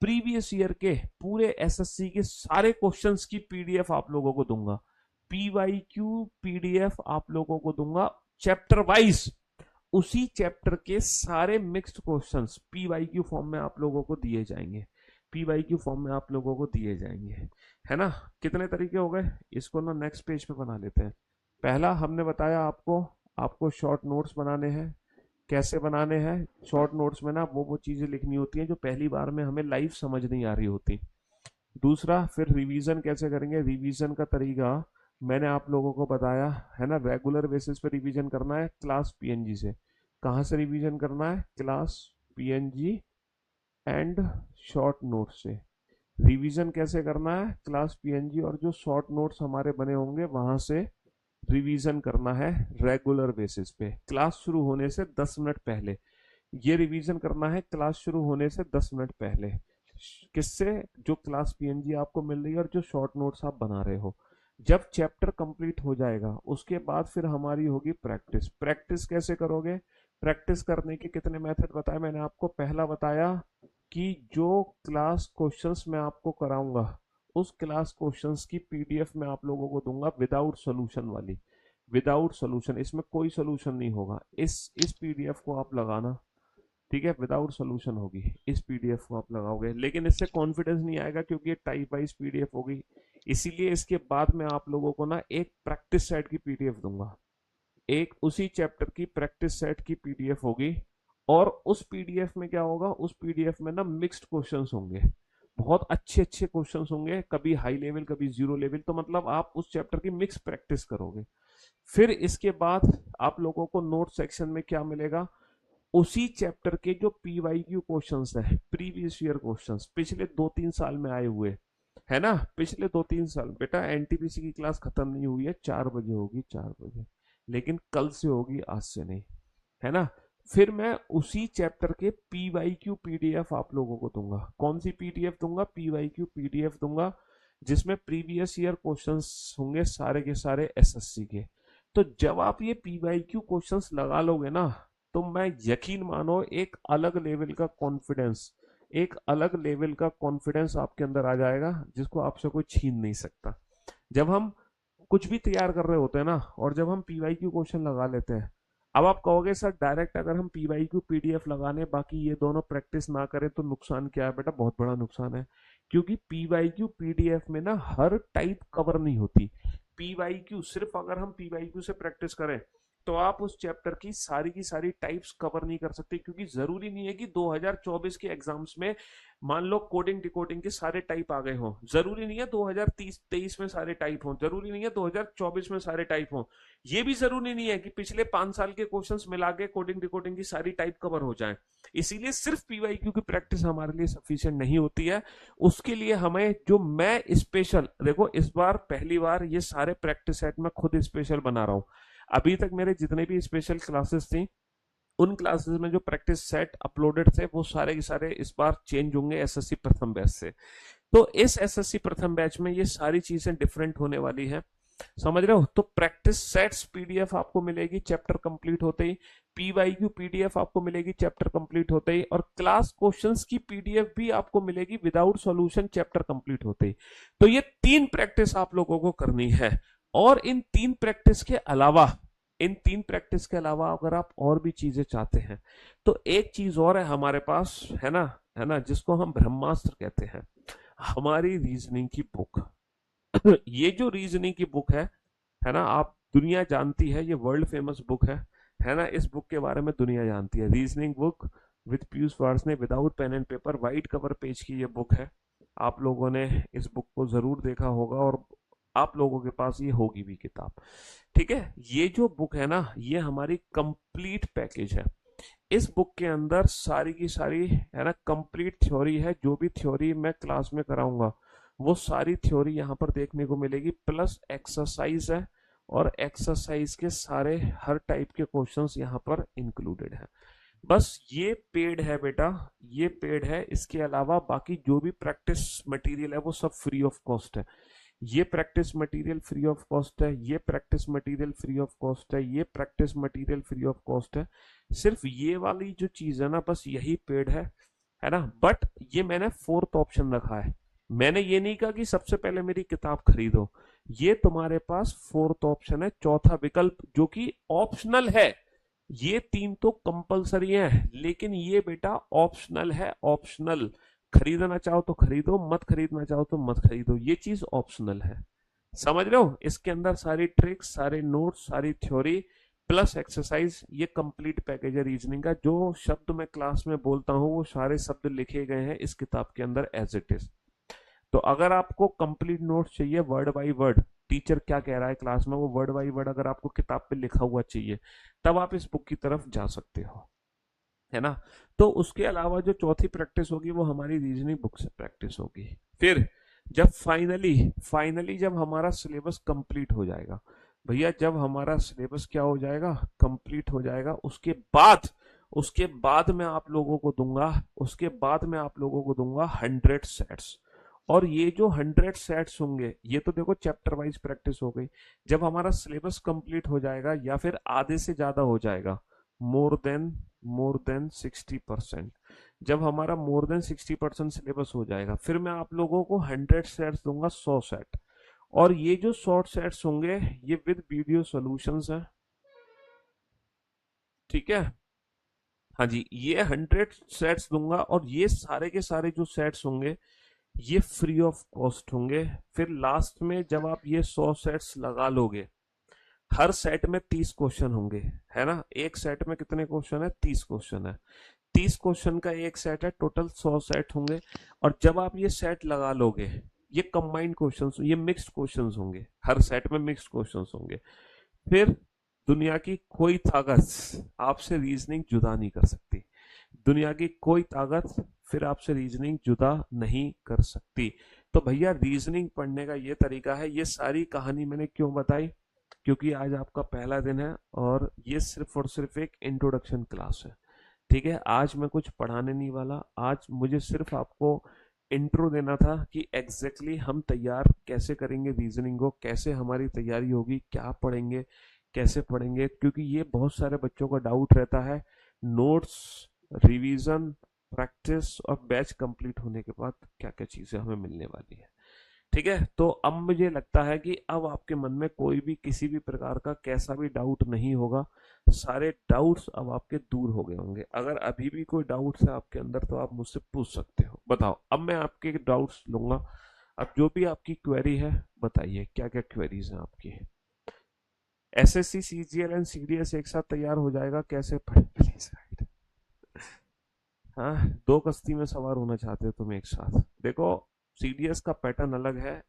प्रीवियस ईयर के पूरे एसएससी के सारे क्वेश्चंस की पीडीएफ आप लोगों को दूंगा। पीवाईक्यू पीडीएफ आप लोगों को दूंगा चैप्टर वाइज। उसी चैप्टर के सारे मिक्स्ड क्वेश्चंस पीवाईक्यू फॉर्म में आप लोगों को दिए जाएंगे। पीवाईक्यू फॉर्म में आप लोगों को दिए जाएंगे, है ना। कितने तरीके हो गए, इसको ना नेक्स्ट पेज पे बना लेते हैं। पहला हमने बताया आपको शॉर्ट नोट्स बनाने हैं। कैसे बनाने हैं शॉर्ट नोट्स में ना, वो चीजें लिखनी होती हैं जो पहली बार में हमें लाइव समझ नहीं आ रही होती। दूसरा, फिर रिवीजन कैसे करेंगे, रिवीजन का तरीका मैंने आप लोगों को बताया, है ना। रेगुलर बेसिस पे रिवीजन करना है क्लास पीएनजी से। कहाँ से रिवीजन करना है, class PNG and short note से। रिवीजन कैसे करना है, क्लास पीएनजी और जो शॉर्ट नोट्स हमारे बने होंगे वहां से रिवीजन करना है रेगुलर बेसिस पे, क्लास शुरू होने से 10 मिनट पहले। ये रिवीजन करना है क्लास शुरू होने से 10 मिनट पहले। किससे, जो क्लास पीएनजी आपको मिल रही है और जो शॉर्ट नोट्स आप बना रहे हो। जब चैप्टर कंप्लीट हो जाएगा उसके बाद फिर हमारी होगी प्रैक्टिस। प्रैक्टिस कैसे करोगे, प्रैक्टिस करने के कितने मेथड बताए मैंने आपको। पहला बताया कि जो क्लास क्वेश्चंस मैं आपको कराऊंगा उस क्लास क्वेश्चंस की पीडीएफ मैं आप लोगों को दूंगा विदाउट सॉल्यूशन वाली। विदाउट सॉल्यूशन, इसमें कोई सॉल्यूशन नहीं होगा। इस पीडीएफ को आप लगाना, ठीक है, विदाउट सॉल्यूशन होगी। इस पीडीएफ को आप लगाओगे, लेकिन इससे कॉन्फिडेंस नहीं आएगा क्योंकि ये टाइप वाइज पीडीएफ होगी। इसीलिए इसके बाद मैं आप लोगों को ना एक प्रैक्टिस सेट की पीडीएफ दूंगा। एक उसी चैप्टर की प्रैक्टिस सेट की पीडीएफ होगी और उस पीडीएफ में क्या होगा, उस पीडीएफ में ना मिक्स्ड क्वेश्चंस होंगे, बहुत अच्छे अच्छे क्वेश्चंस होंगे, कभी हाई लेवल कभी जीरो लेवल। तो मतलब आप उस चैप्टर की मिक्स प्रैक्टिस करोगे। फिर इसके बाद आप लोगों को नोट सेक्शन में क्या मिलेगा, उसी चैप्टर के जो पीवाईक्यू क्वेश्चंस है, प्रीवियस ईयर क्वेश्चंस, पिछले 2-3 साल में आए हुए, है ना, पिछले 2-3 साल। बेटा एनटीपीसी की क्लास खत्म नहीं हुई है, 4 बजे होगी, 4 बजे, लेकिन कल से होगी, आज से नहीं, है ना। फिर मैं उसी चैप्टर के पीवाईक्यू पीडीएफ आप लोगों को दूंगा। कौन सी पीडीएफ दूंगा, पीवाईक्यू पीडीएफ दूंगा, जिसमें प्रीवियस ईयर क्वेश्चंस होंगे सारे के सारे एसएससी के। तो जब आप ये पीवाईक्यू क्वेश्चंस लगा लोगे ना, तो मैं यकीन मानो एक अलग लेवल का कॉन्फिडेंस, एक अलग लेवल का कॉन्फिडेंस आपके अंदर आ जाएगा, जिसको आपसे कोई छीन नहीं सकता। जब हम कुछ भी तैयार कर रहे होते हैं ना, और जब हम पीवाईक्यू क्वेश्चन लगा लेते हैं, अब आप कहोगे सर डायरेक्ट अगर हम पीवाईक्यू पीडीएफ लगाने बाकी ये दोनों प्रैक्टिस ना करें तो नुकसान क्या है? बेटा बहुत बड़ा नुकसान है, क्योंकि पीवाईक्यू पीडीएफ में ना हर टाइप कवर नहीं होती। पीवाईक्यू सिर्फ अगर हम पीवाईक्यू से प्रैक्टिस करें तो आप उस चैप्टर की सारी टाइप्स कवर नहीं कर सकते, क्योंकि जरूरी नहीं है कि 2024 के एग्जाम्स में मान लो कोडिंग डिकोडिंग के सारे टाइप आ गए हों, जरूरी नहीं है 2023 में सारे टाइप हों, जरूरी नहीं है 2024 में सारे टाइप हों, ये भी जरूरी नहीं है कि पिछले 5 साल के क्वेश्चंस मिला के कोडिंग डिकोडिंग की सारी टाइप कवर हो जाए। इसीलिए सिर्फ पीवाईक्यू की प्रैक्टिस हमारे लिए सफिशिएंट नहीं होती है। उसके लिए हमें जो मैं स्पेशल, देखो इस बार पहली बार ये सारे प्रैक्टिस सेट मैं खुद स्पेशल बना रहा हूँ। अभी तक मेरे जितने भी स्पेशल क्लासेस थी, उन क्लासेस में जो प्रैक्टिस सेट अपलोडेड थे वो सारे के सारे इस बार चेंज होंगे एसएससी प्रथम बैच से। तो इस एसएससी प्रथम बैच में ये सारी चीजें डिफरेंट होने वाली है, समझ रहे हो। तो प्रैक्टिस सेट्स पीडीएफ आपको मिलेगी चैप्टर कंप्लीट होते ही, पीवाईक्यू पीडीएफ आपको मिलेगी चैप्टर कंप्लीट होते ही, और क्लास क्वेश्चंस की पीडीएफ भी आपको मिलेगी विदाउट सॉल्यूशन चैप्टर कंप्लीट होते ही। तो ये 3 प्रैक्टिस आप लोगों को करनी है। और इन 3 प्रैक्टिस के अलावा, इन 3 प्रैक्टिस के अलावा अगर आप और भी चीजें चाहते हैं तो एक चीज और है हमारे पास, है ना, जिसको हम ब्रह्मास्त्र कहते हैं, हमारी रीजनिंग की बुक। ये जो रीजनिंग की बुक है ना, आप दुनिया जानती है, ये वर्ल्ड फेमस बुक है ना। इस बुक के बारे में दुनिया जानती है, reasoning book with Piyush Varshney, without pen and paper, white cover page की ये बुक है। आप लोगों ने इस बुक को जरूर देखा होगा और आप लोगों के पास ये होगी भी किताब, ठीक है। ये जो बुक है ना, ये हमारी कंप्लीट पैकेज है। इस बुक के अंदर सारी की सारी, है ना, कंप्लीट थ्योरी है। जो भी थ्योरी मैं क्लास में कराऊंगा वो सारी थ्योरी यहाँ पर देखने को मिलेगी, प्लस एक्सरसाइज है, और एक्सरसाइज के सारे हर टाइप के क्वेश्चंस यहाँ पर इंक्लूडेड है। बस ये पेड है बेटा, ये पेड है। इसके अलावा बाकी जो भी प्रैक्टिस मटेरियल है वो सब फ्री ऑफ कॉस्ट है। ये practice material free of cost है, ये practice material free of cost है, ये practice material free of cost है। सिर्फ ये वाली जो चीज है ना, बस यही पेड है ना। बट ये मैंने 4th ऑप्शन रखा है। मैंने ये नहीं कहा कि सबसे पहले मेरी किताब खरीदो, ये तुम्हारे पास 4th ऑप्शन है, चौथा विकल्प, जो कि ऑप्शनल है। ये 3 तो कंपलसरी है, लेकिन ये बेटा ऑप्शनल है, ऑप्शनल। खरीदना चाहो तो खरीदो, मत खरीदना चाहो तो मत खरीदो, ये चीज ऑप्शनल है। समझ रहे हो, इसके अंदर सारी ट्रिक्स, सारे नोट्स, सारी थ्योरी प्लस एक्सरसाइज, ये कंप्लीट पैकेज है रीजनिंग का। जो शब्द मैं क्लास में बोलता हूँ वो सारे शब्द लिखे गए हैं इस किताब के अंदर एज इट इज। तो अगर आपको कंप्लीट नोट्स चाहिए वर्ड बाय वर्ड, टीचर क्या कह रहा है क्लास में, वो वर्ड बाय वर्ड अगर आपको किताब पे लिखा हुआ चाहिए, तब आप इस बुक की तरफ जा सकते हो, है ना। तो उसके अलावा जो चौथी प्रैक्टिस होगी वो हमारी रीजनिंग बुक से प्रैक्टिस होगी। फिर जब फाइनली जब हमारा सिलेबस कंप्लीट हो जाएगा भैया, जब हमारा सिलेबस क्या हो जाएगा, कंप्लीट हो जाएगा, उसके बाद मैं आप लोगों को दूंगा, 100 सेट्स। और ये जो 100 सेट्स होंगे, ये तो देखो चैप्टर वाइज प्रैक्टिस हो गई। जब हमारा सिलेबस कंप्लीट हो जाएगा या फिर आधे से ज्यादा हो जाएगा, मोर देन 60%, जब हमारा मोर देन 60% सिलेबस हो जाएगा, फिर मैं आप लोगों को 100 सेट्स दूंगा, 100 सेट। और ये जो शॉर्ट सेट्स होंगे ये विद वीडियो सॉल्यूशंस है, ठीक है। हाँ जी, ये 100 सेट्स दूंगा, और ये सारे के सारे जो सेट्स होंगे ये फ्री ऑफ कॉस्ट होंगे। फिर लास्ट में जब आप ये 100 सेट्स लगा लोगे, हर सेट में 30 क्वेश्चन होंगे, है ना। एक सेट में कितने क्वेश्चन है, 30 क्वेश्चन है। 30 क्वेश्चन का एक सेट है, टोटल 100 सेट होंगे। और जब आप ये सेट लगा लोगे, ये कंबाइंड क्वेश्चंस, ये मिक्स्ड क्वेश्चंस होंगे, हर सेट में मिक्स्ड क्वेश्चंस होंगे। फिर दुनिया की कोई ताकत आपसे रीजनिंग जुदा नहीं कर सकती। दुनिया की कोई ताकत फिर आपसे रीजनिंग जुदा नहीं कर सकती। तो भैया रीजनिंग पढ़ने का ये तरीका है। ये सारी कहानी मैंने क्यों बताई? क्योंकि आज आपका पहला दिन है और ये सिर्फ और सिर्फ एक इंट्रोडक्शन क्लास है। ठीक है, आज मैं कुछ पढ़ाने नहीं वाला। आज मुझे सिर्फ आपको इंट्रो देना था कि एग्जैक्टली हम तैयार कैसे करेंगे रीजनिंग को, कैसे हमारी तैयारी होगी, क्या पढ़ेंगे, कैसे पढ़ेंगे, क्योंकि ये बहुत सारे बच्चों का डाउट रहता है। नोट्स, रिवीजन, प्रैक्टिस और बैच कंप्लीट होने के बाद क्या क्या चीजें हमें मिलने वाली है। ठीक है, तो अब मुझे लगता है कि अब आपके मन में कोई भी किसी भी प्रकार का कैसा भी डाउट नहीं होगा। सारे डाउट्स अब आपके दूर हो गए होंगे। अगर अभी भी कोई डाउट्स है आपके अंदर तो आप मुझसे पूछ सकते हो। बताओ, अब मैं आपके डाउट्स लूंगा। अब जो भी आपकी क्वेरी है बताइए, क्या क्या क्वेरीज हैं आपकी। एसएससी, सीजीएल एंड सीडीएस एक साथ तैयार हो जाएगा, कैसे पढ़े प्लीज। हाँ, दो कश्ती में सवार होना चाहते हो तुम एक साथ। देखो, सीडीएस का पैटर्न अलग है,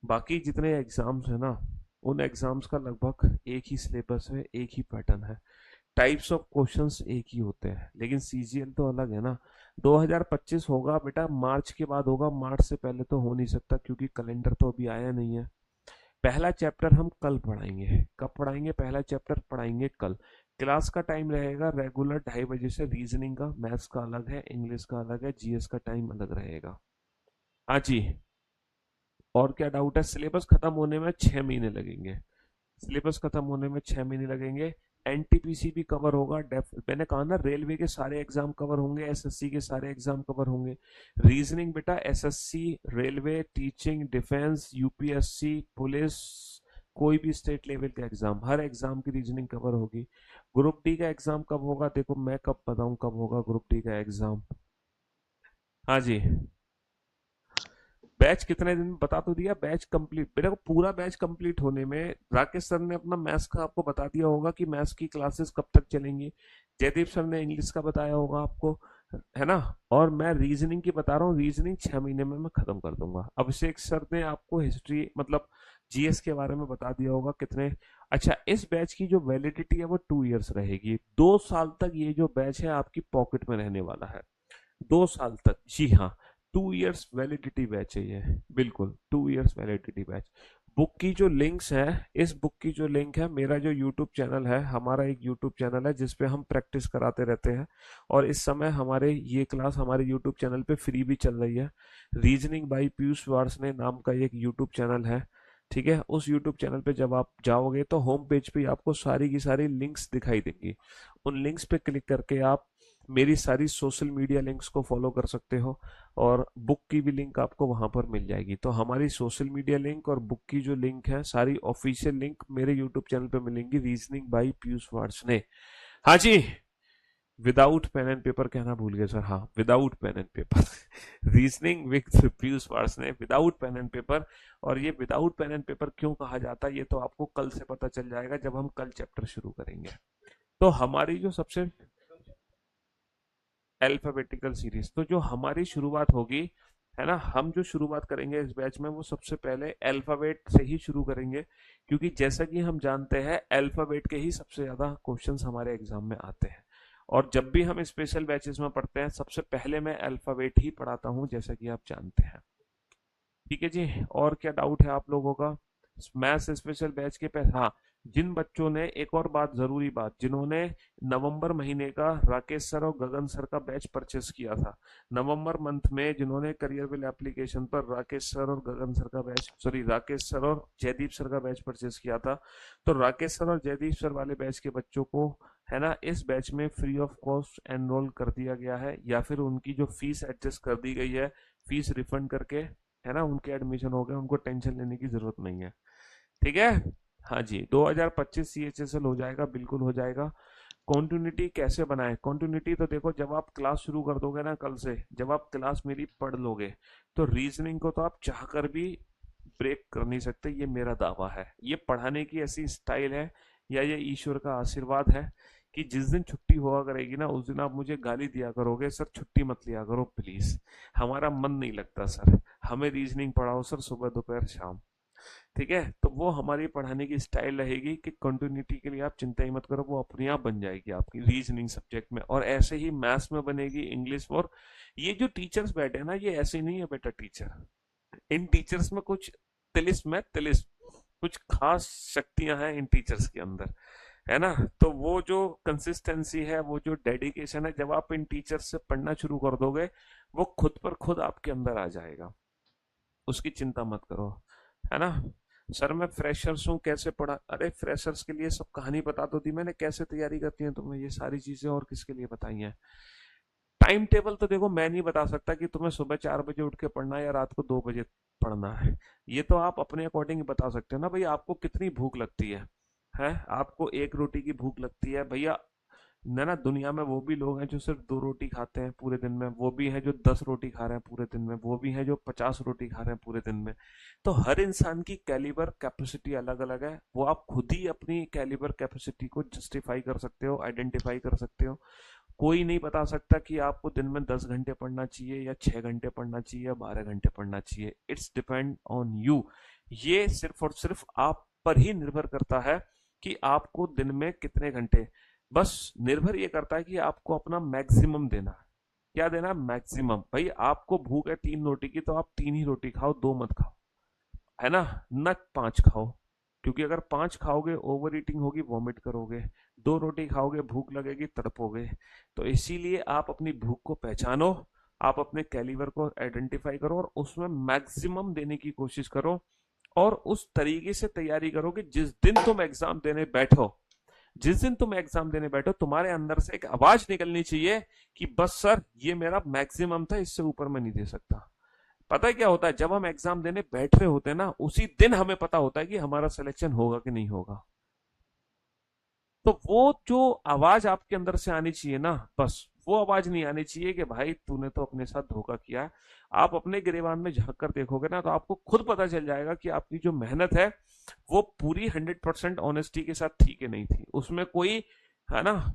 बाकी जितने एग्जाम्स है ना, उन एग्जाम्स का लगभग एक ही सिलेबस है, एक ही पैटर्न है, टाइप्स ऑफ क्वेश्चंस एक ही होते हैं। लेकिन सीजीएल तो अलग है ना। 2025 होगा बेटा, मार्च के बाद होगा, मार्च से पहले तो हो नहीं सकता क्योंकि कैलेंडर तो अभी आया नहीं है। पहला चैप्टर हम कल पढ़ाएंगे। कब पढ़ाएंगे? पहला चैप्टर पढ़ाएंगे कल। क्लास का टाइम रहेगा रेगुलर 2:30 से। रीजनिंग का, मैथ्स का अलग है, इंग्लिश का अलग है, जीएस का टाइम अलग रहेगा। हाँ जी। और क्या डाउट है? सिलेबस खत्म होने में 6 महीने लगेंगे। सिलेबस खत्म होने में 6 महीने लगेंगे। एनटीपीसी भी कवर होगा। मैंने कहा ना, रेलवे के सारे एग्जाम कवर होंगे, एसएससी के सारे एग्जाम कवर होंगे। रीजनिंग बेटा, SSC, railway, teaching, defence, UPSC, police, कोई भी स्टेट लेवल का एग्जाम, हर एग्जाम की रीजनिंग कवर होगी। ग्रुप डी का एग्जाम कब होगा? देखो मैं कब बताऊं कब होगा ग्रुप डी का एग्जाम। हाँ जी। बैच कितने दिन में बता तो दिया। बैच कंप्लीट, मेरे को पूरा बैच कंप्लीट होने में राकेश सर ने अपना मैथ्स का आपको बता दिया होगा कि मैथ्स की क्लासेस कब तक चलेंगी। जयदीप सर ने इंग्लिश का बताया होगा आपको, है ना। और मैं रीजनिंग की बता रहा हूँ, रीजनिंग 6 महीने में मैं खत्म कर दूंगा। अभिषेक सर ने आपको हिस्ट्री मतलब जीएस के बारे में बता दिया होगा कितने। अच्छा, इस बैच की जो वैलिडिटी है वो 2 इयर्स रहेगी। 2 साल तक ये जो बैच है आपकी पॉकेट में रहने वाला है। 2 साल तक, जी हाँ। 2 इयर्स वैलिडिटी बैच है ये, बिल्कुल 2 इयर्स वैलिडिटी बैच। बुक की जो लिंक्स है, इस बुक की जो लिंक है, मेरा जो यूट्यूब चैनल है, हमारा एक यूट्यूब चैनल है जिसपे हम प्रैक्टिस कराते रहते हैं। और इस समय हमारे ये क्लास हमारे यूट्यूब चैनल पे फ्री भी चल रही है। रीजनिंग बाई पीयूष वार्ष्णेय नाम का एक यूट्यूब चैनल है। ठीक है, उस यूट्यूब चैनल पे जब आप जाओगे तो होम पेज पे आपको सारी की सारी लिंक्स दिखाई देंगी। उन लिंक्स पे क्लिक करके आप मेरी सारी सोशल मीडिया लिंक्स को फॉलो कर सकते हो। और बुक की भी लिंक आपको वहां पर मिल जाएगी। तो हमारी सोशल मीडिया लिंक और बुक की जो लिंक है, सारी ऑफिशियल लिंक मेरे यूट्यूब चैनल पे मिलेंगी, रीजनिंग बाई पीयूष वार्ष्णेय। हाँ जी। विदाउट पेन एंड पेपर कहना भूल गए सर। हाँ, without pen and paper. Reasoning with Piyush Varshney, without pen and paper. और ये विदाउट पेन एंड पेपर क्यों कहा जाता है ये तो आपको कल से पता चल जाएगा जब हम कल चैप्टर शुरू करेंगे। तो हमारी जो सबसे अल्फाबेटिकल सीरीज, तो जो हमारी शुरुआत होगी, है ना, हम जो शुरुआत करेंगे इस बैच में वो सबसे पहले अल्फाबेट से ही शुरू करेंगे। क्योंकि जैसा कि हम जानते हैं अल्फाबेट के ही सबसे ज्यादा क्वेश्चंस हमारे एग्जाम में आते हैं। और जब भी हम स्पेशल बैचेस में पढ़ते हैं सबसे पहले मैं अल्फाबेट ही पढ़ाता हूं, जैसा कि आप जानते हैं। ठीक है जी। और क्या डाउट है आप लोगों का? मैथ्स स्पेशल बैच के पे, हाँ, जिन बच्चों ने, एक और बात, जरूरी बात, जिन्होंने नवंबर महीने का राकेश सर और गगन सर का बैच परचेस किया था, नवंबर मंथ में जिन्होंने करियर बिल एप्लीकेशन पर राकेश सर और गगन सर का बैच, सॉरी, राकेश सर और जयदीप सर का बैच परचेस किया था, तो राकेश सर और जयदीप सर वाले बैच के बच्चों को, है ना, इस बैच में फ्री ऑफ कॉस्ट एनरोल कर दिया गया है, या फिर उनकी जो फीस एडजस्ट कर दी गई है, फीस रिफंड करके, है ना, उनके एडमिशन हो गए, उनको टेंशन लेने की जरूरत नहीं है। ठीक है। हाँ जी, 2025 सीएचएसएल हो जाएगा, बिल्कुल हो जाएगा। कॉन्टिन्यूटी कैसे बनाए? कॉन्टिन्यूटी तो देखो, जब आप क्लास शुरू कर दोगे ना कल से, जब आप क्लास मेरी पढ़ लोगे, तो रीजनिंग को तो आप चाहकर भी ब्रेक कर नहीं सकते, ये मेरा दावा है। ये पढ़ाने की ऐसी स्टाइल है, या ये ईश्वर का आशीर्वाद है कि जिस दिन छुट्टी हुआ करेगी ना, उस दिन आप मुझे गाली दिया करोगे, सर छुट्टी मत लिया करो प्लीज, हमारा मन नहीं लगता सर, हमें रीजनिंग पढ़ाओ सर, सुबह दोपहर शाम। ठीक है, तो वो हमारी पढ़ाने की स्टाइल रहेगी कि कंटिन्यूटी के लिए आप चिंता ही मत करो, वो अपने आप बन जाएगी आपकी रीजनिंग सब्जेक्ट में, और ऐसे ही मैथ्स में बनेगी, इंग्लिश में। और ये जो टीचर्स बैठे हैं ना, ये ऐसे नहीं है बेटा टीचर, इन टीचर्स में कुछ तिलिस्म है, तिलिस्म, कुछ खास शक्तियां हैं इन टीचर्स के अंदर, है ना। तो वो जो कंसिस्टेंसी है, वो जो डेडिकेशन है, जब आप इन टीचर्स से पढ़ना शुरू कर दोगे, वो खुद पर खुद आपके अंदर आ जाएगा, उसकी चिंता मत करो, है ना। सर मैं फ्रेशर्स हूँ, कैसे पढ़ा? अरे फ्रेशर्स के लिए सब कहानी बता दो दी मैंने, कैसे तैयारी करती है तुम्हें, ये सारी चीजें और किसके लिए बताई हैं? टाइम टेबल तो देखो मैं नहीं बता सकता कि तुम्हें सुबह 4 बजे उठ के पढ़ना है या रात को 2 बजे पढ़ना है। ये तो आप अपने अकॉर्डिंग बता सकते हो ना भाई, आपको कितनी भूख लगती है? आपको एक रोटी की भूख लगती है भैया, ना दुनिया में वो भी लोग हैं जो सिर्फ 2 रोटी खाते हैं पूरे दिन में, वो भी हैं जो 10 रोटी खा रहे हैं पूरे दिन में, वो भी हैं जो 50 रोटी खा रहे हैं पूरे दिन में। तो हर इंसान की कैलिबर कैपेसिटी अलग अलग है, वो आप खुद ही अपनी कैलिबर कैपेसिटी को जस्टिफाई कर सकते हो, आइडेंटिफाई कर सकते हो। कोई नहीं बता सकता कि आपको दिन में 10 घंटे पढ़ना चाहिए या 6 घंटे पढ़ना चाहिए या 12 घंटे पढ़ना चाहिए, इट्स डिपेंड ऑन यू। ये सिर्फ और सिर्फ आप पर ही निर्भर करता है कि आपको दिन में कितने घंटे, बस निर्भर ये करता है कि आपको अपना मैक्सिमम देना है। क्या देना? मैक्सिमम। भाई आपको भूख है 3 रोटी की, तो आप 3 ही रोटी खाओ, 2 मत खाओ, है ना। न 5 खाओ, क्योंकि अगर 5 खाओगे ओवर ईटिंग होगी, वॉमिट करोगे। 2 रोटी खाओगे, भूख लगेगी, तड़पोगे। तो इसीलिए आप अपनी भूख को पहचानो, आप अपने कैलिबर को आइडेंटिफाई करो और उसमें मैक्सिमम देने की कोशिश करो, और उस तरीके से तैयारी करो कि जिस दिन तुम एग्जाम देने बैठो, जिस दिन तुम एग्जाम देने बैठो, तुम्हारे अंदर से एक आवाज निकलनी चाहिए कि बस सर ये मेरा मैक्सिमम था, इससे ऊपर मैं नहीं दे सकता। पता है क्या होता है, जब हम एग्जाम देने बैठ रहे होते हैं ना, उसी दिन हमें पता होता है कि हमारा सिलेक्शन होगा कि नहीं होगा। तो वो जो आवाज आपके अंदर से आनी चाहिए ना, बस वो आवाज नहीं आनी चाहिए कि भाई तूने तो अपने साथ धोखा किया है। आप अपने गिरेबान में झांक कर देखोगे ना, तो आपको खुद पता चल जाएगा कि आपकी जो मेहनत है वो पूरी 100% ऑनेस्टी के साथ थी कि नहीं थी, उसमें कोई, है ना,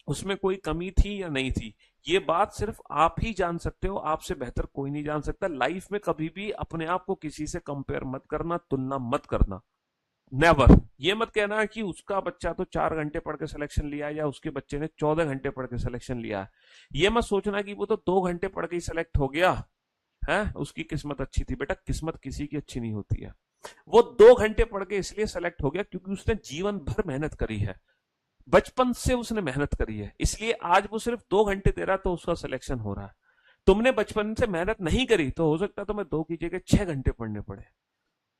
उसमें कोई कमी थी या नहीं थी। ये बात सिर्फ आप ही जान सकते हो, आपसे बेहतर कोई नहीं जान सकता। लाइफ में कभी भी अपने आप को किसी से कंपेयर मत करना, तुलना मत करना, नेवर। ये मत कहना कि उसका बच्चा तो 4 घंटे पढ़ के सिलेक्शन लिया है या उसके बच्चे ने 14 घंटे पढ़ के सिलेक्शन लिया है। ये मत सोचना कि वो तो 2 घंटे पढ़ के ही सिलेक्ट हो गया है, उसकी किस्मत अच्छी थी। बेटा किस्मत किसी की अच्छी नहीं होती है। वो 2 घंटे पढ़ के इसलिए सेलेक्ट हो गया क्योंकि उसने जीवन भर मेहनत करी है, बचपन से उसने मेहनत करी है, इसलिए आज वो सिर्फ 2 घंटे दे रहा है तो उसका सिलेक्शन हो रहा है। तुमने बचपन से मेहनत नहीं करी तो हो सकता है तुम्हें 2 की जगह 6 घंटे पढ़ने पड़े,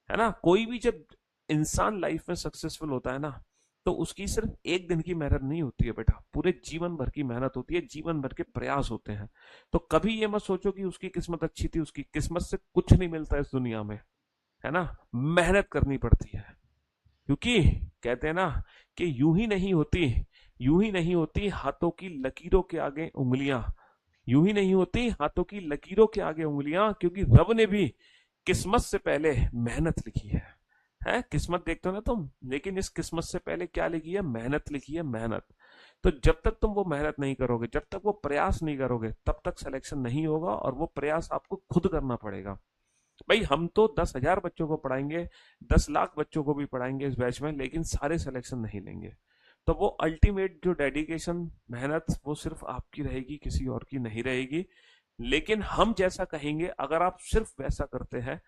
है ना। कोई भी जब इंसान लाइफ में सक्सेसफुल होता है ना, तो उसकी सिर्फ एक दिन की मेहनत नहीं होती है बेटा, पूरे जीवन भर की मेहनत होती है, जीवन भर के प्रयास होते हैं। तो कभी ये मत सोचो कि उसकी किस्मत अच्छी थी, उसकी किस्मत से कुछ नहीं मिलता इस दुनिया में, है ना। मेहनत करनी पड़ती है, क्योंकि कहते हैं ना कि यूं ही नहीं होती, यूं ही नहीं होती हाथों की लकीरों के आगे उंगलियां, यूं ही नहीं होती हाथों की लकीरों के आगे उंगलियां, क्योंकि रब ने भी किस्मत से पहले मेहनत लिखी है। किस्मत देखते हो ना तुम, लेकिन इस किस्मत से पहले क्या लिखी है? मेहनत लिखी है, मेहनत। तो जब तक तुम वो मेहनत नहीं करोगे, जब तक वो प्रयास नहीं करोगे, तब तक सिलेक्शन नहीं होगा, और वो प्रयास आपको खुद करना पड़ेगा। भाई हम तो 10,000 बच्चों को पढ़ाएंगे, 10 लाख बच्चों को भी पढ़ाएंगे इस बैच में, लेकिन सारे सिलेक्शन नहीं लेंगे। तो वो अल्टीमेट जो डेडिकेशन, मेहनत, वो सिर्फ आपकी रहेगी, किसी और की नहीं रहेगी। लेकिन हम जैसा कहेंगे, अगर आप सिर्फ वैसा करते हैं,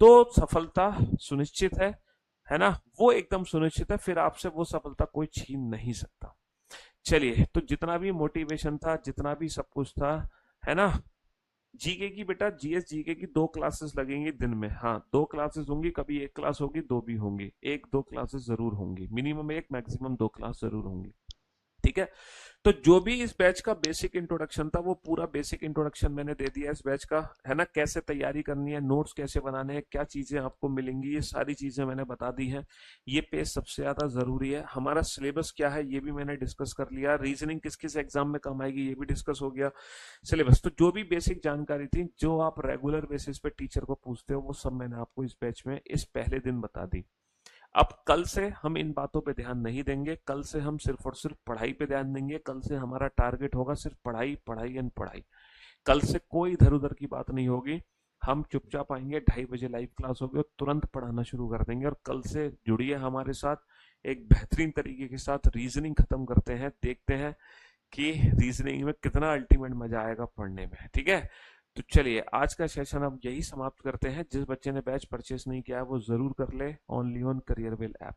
तो सफलता सुनिश्चित है ना, वो एकदम सुनिश्चित है, फिर आपसे वो सफलता कोई छीन नहीं सकता। चलिए, तो जितना भी मोटिवेशन था, जितना भी सब कुछ था, है ना, जीके की बेटा, जीएस जीके की 2 क्लासेस लगेंगी दिन में। हाँ 2 क्लासेस होंगी, कभी एक क्लास होगी, दो भी होंगी, 1-2 क्लासेस जरूर होंगी, मिनिमम एक, मैक्सिमम 2 क्लास जरूर होंगी। ठीक है। तो जो भी इस बैच का बेसिक इंट्रोडक्शन था, वो पूरा बेसिक इंट्रोडक्शन मैंने दे दिया इस बैच का, है ना। कैसे तैयारी करनी है, नोट्स कैसे बनाने हैं, क्या चीजें आपको मिलेंगी, ये सारी चीजें मैंने बता दी हैं। ये पेज सबसे ज्यादा जरूरी है। हमारा सिलेबस क्या है ये भी मैंने डिस्कस कर लिया, रीजनिंग किस किस एग्जाम में काम आएगी ये भी डिस्कस हो गया, सिलेबस। तो जो भी बेसिक जानकारी थी, जो आप रेगुलर बेसिस पे टीचर को पूछते हो, वो सब मैंने आपको इस बैच में इस पहले दिन बता दी। अब कल से हम इन बातों पे ध्यान नहीं देंगे, कल से हम सिर्फ और सिर्फ पढ़ाई पे ध्यान देंगे। कल से हमारा टारगेट होगा सिर्फ पढ़ाई, पढ़ाई एंड पढ़ाई। कल से कोई इधर उधर की बात नहीं होगी। हम चुपचाप आएंगे, 2:30 बजे लाइव क्लास होगी और तुरंत पढ़ाना शुरू कर देंगे। और कल से जुड़िए हमारे साथ, एक बेहतरीन तरीके के साथ रीजनिंग खत्म करते हैं, देखते हैं कि रीजनिंग में कितना अल्टीमेट मजा आएगा पढ़ने में। ठीक है, तो चलिए आज का सेशन अब यही समाप्त करते हैं। जिस बच्चे ने बैच परचेस नहीं किया है वो जरूर कर ले, ओनली ऑन करियरविल ऐप।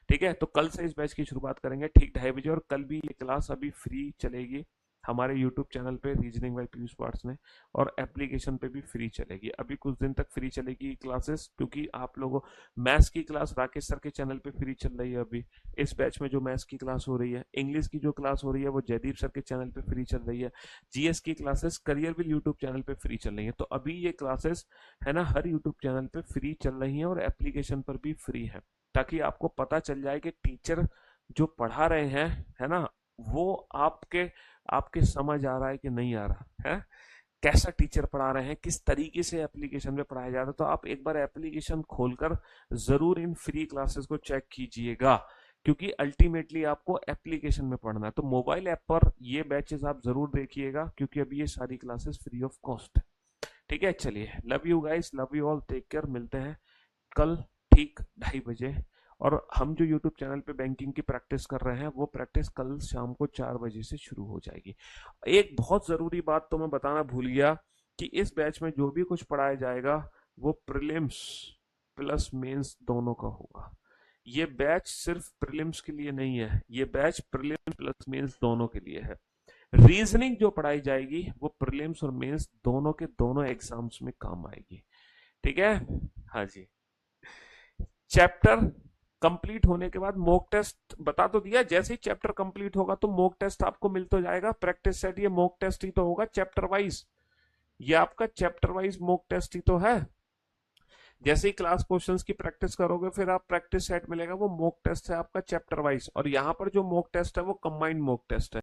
ठीक है, तो कल से इस बैच की शुरुआत करेंगे ठीक 2:30 बजे। और कल भी ये क्लास अभी फ्री चलेगी हमारे यूट्यूब चैनल पे रीजनिंग बाय पीयूष पार्ट्स में, और एप्लीकेशन पे भी फ्री चलेगी। अभी कुछ दिन तक फ्री चलेगी क्लासेस, क्योंकि आप लोगों, मैथ्स की क्लास राकेश सर के चैनल पे फ्री चल रही है अभी इस बैच में, जो मैथ्स की क्लास हो रही है। इंग्लिश की जो क्लास हो रही है वो जयदीप सर के चैनल पे फ्री चल रही है। जीएस की क्लासेस करियरविल यूट्यूब चैनल पे फ्री चल रही है। तो अभी ये क्लासेस है ना हर यूट्यूब चैनल पे फ्री चल रही है, और एप्लीकेशन पर भी फ्री है, ताकि आपको पता चल जाए कि टीचर जो पढ़ा रहे हैं, है ना, वो आपके आपके समझ आ रहा है कि नहीं आ रहा है, कैसा टीचर पढ़ा रहे हैं, किस तरीके से एप्लीकेशन में पढ़ाया जाता है। तो आप एक बार एप्लीकेशन खोलकर जरूर इन फ्री क्लासेस को चेक कीजिएगा, क्योंकि अल्टीमेटली आपको एप्लीकेशन में पढ़ना है। तो मोबाइल ऐप पर ये बैचेस आप जरूर देखिएगा, क्योंकि अभी ये सारी क्लासेस फ्री ऑफ कॉस्ट है। ठीक है, चलिए, love you guys, love you all, take care. मिलते हैं कल ठीक 2:30 बजे। और हम जो YouTube चैनल पे बैंकिंग की प्रैक्टिस कर रहे हैं, वो प्रैक्टिस कल शाम को 4 बजे से शुरू हो जाएगी। एक बहुत जरूरी बात तो मैं बताना भूल गया, कि इस बैच में जो भी कुछ पढ़ाया जाएगा वो प्रीलिम्स प्लस मेंस दोनों का होगा। ये बैच सिर्फ प्रीलिम्स के लिए नहीं है, ये बैच प्रीलिम्स प्लस मेंस दोनों के लिए है। रीजनिंग जो पढ़ाई जाएगी वो प्रीलिम्स और मेंस दोनों के दोनों एग्जाम्स में काम आएगी। ठीक है, हाँ जी। चैप्टर कंप्लीट होने के बाद मॉक टेस्ट बता तो दिया, जैसे ही चैप्टर कंप्लीट होगा तो मॉक टेस्ट आपको मिल तो जाएगा। प्रैक्टिस सेट ये मॉक टेस्ट ही तो होगा चैप्टर वाइज, ये आपका चैप्टर वाइज मॉक टेस्ट ही तो है। जैसे ही क्लास क्वेश्चंस की प्रैक्टिस करोगे फिर आप प्रैक्टिस सेट मिलेगा, वो मॉक टेस्ट है आपका चैप्टर वाइज। और यहाँ पर जो मॉक टेस्ट है वो कंबाइंड मॉक टेस्ट है।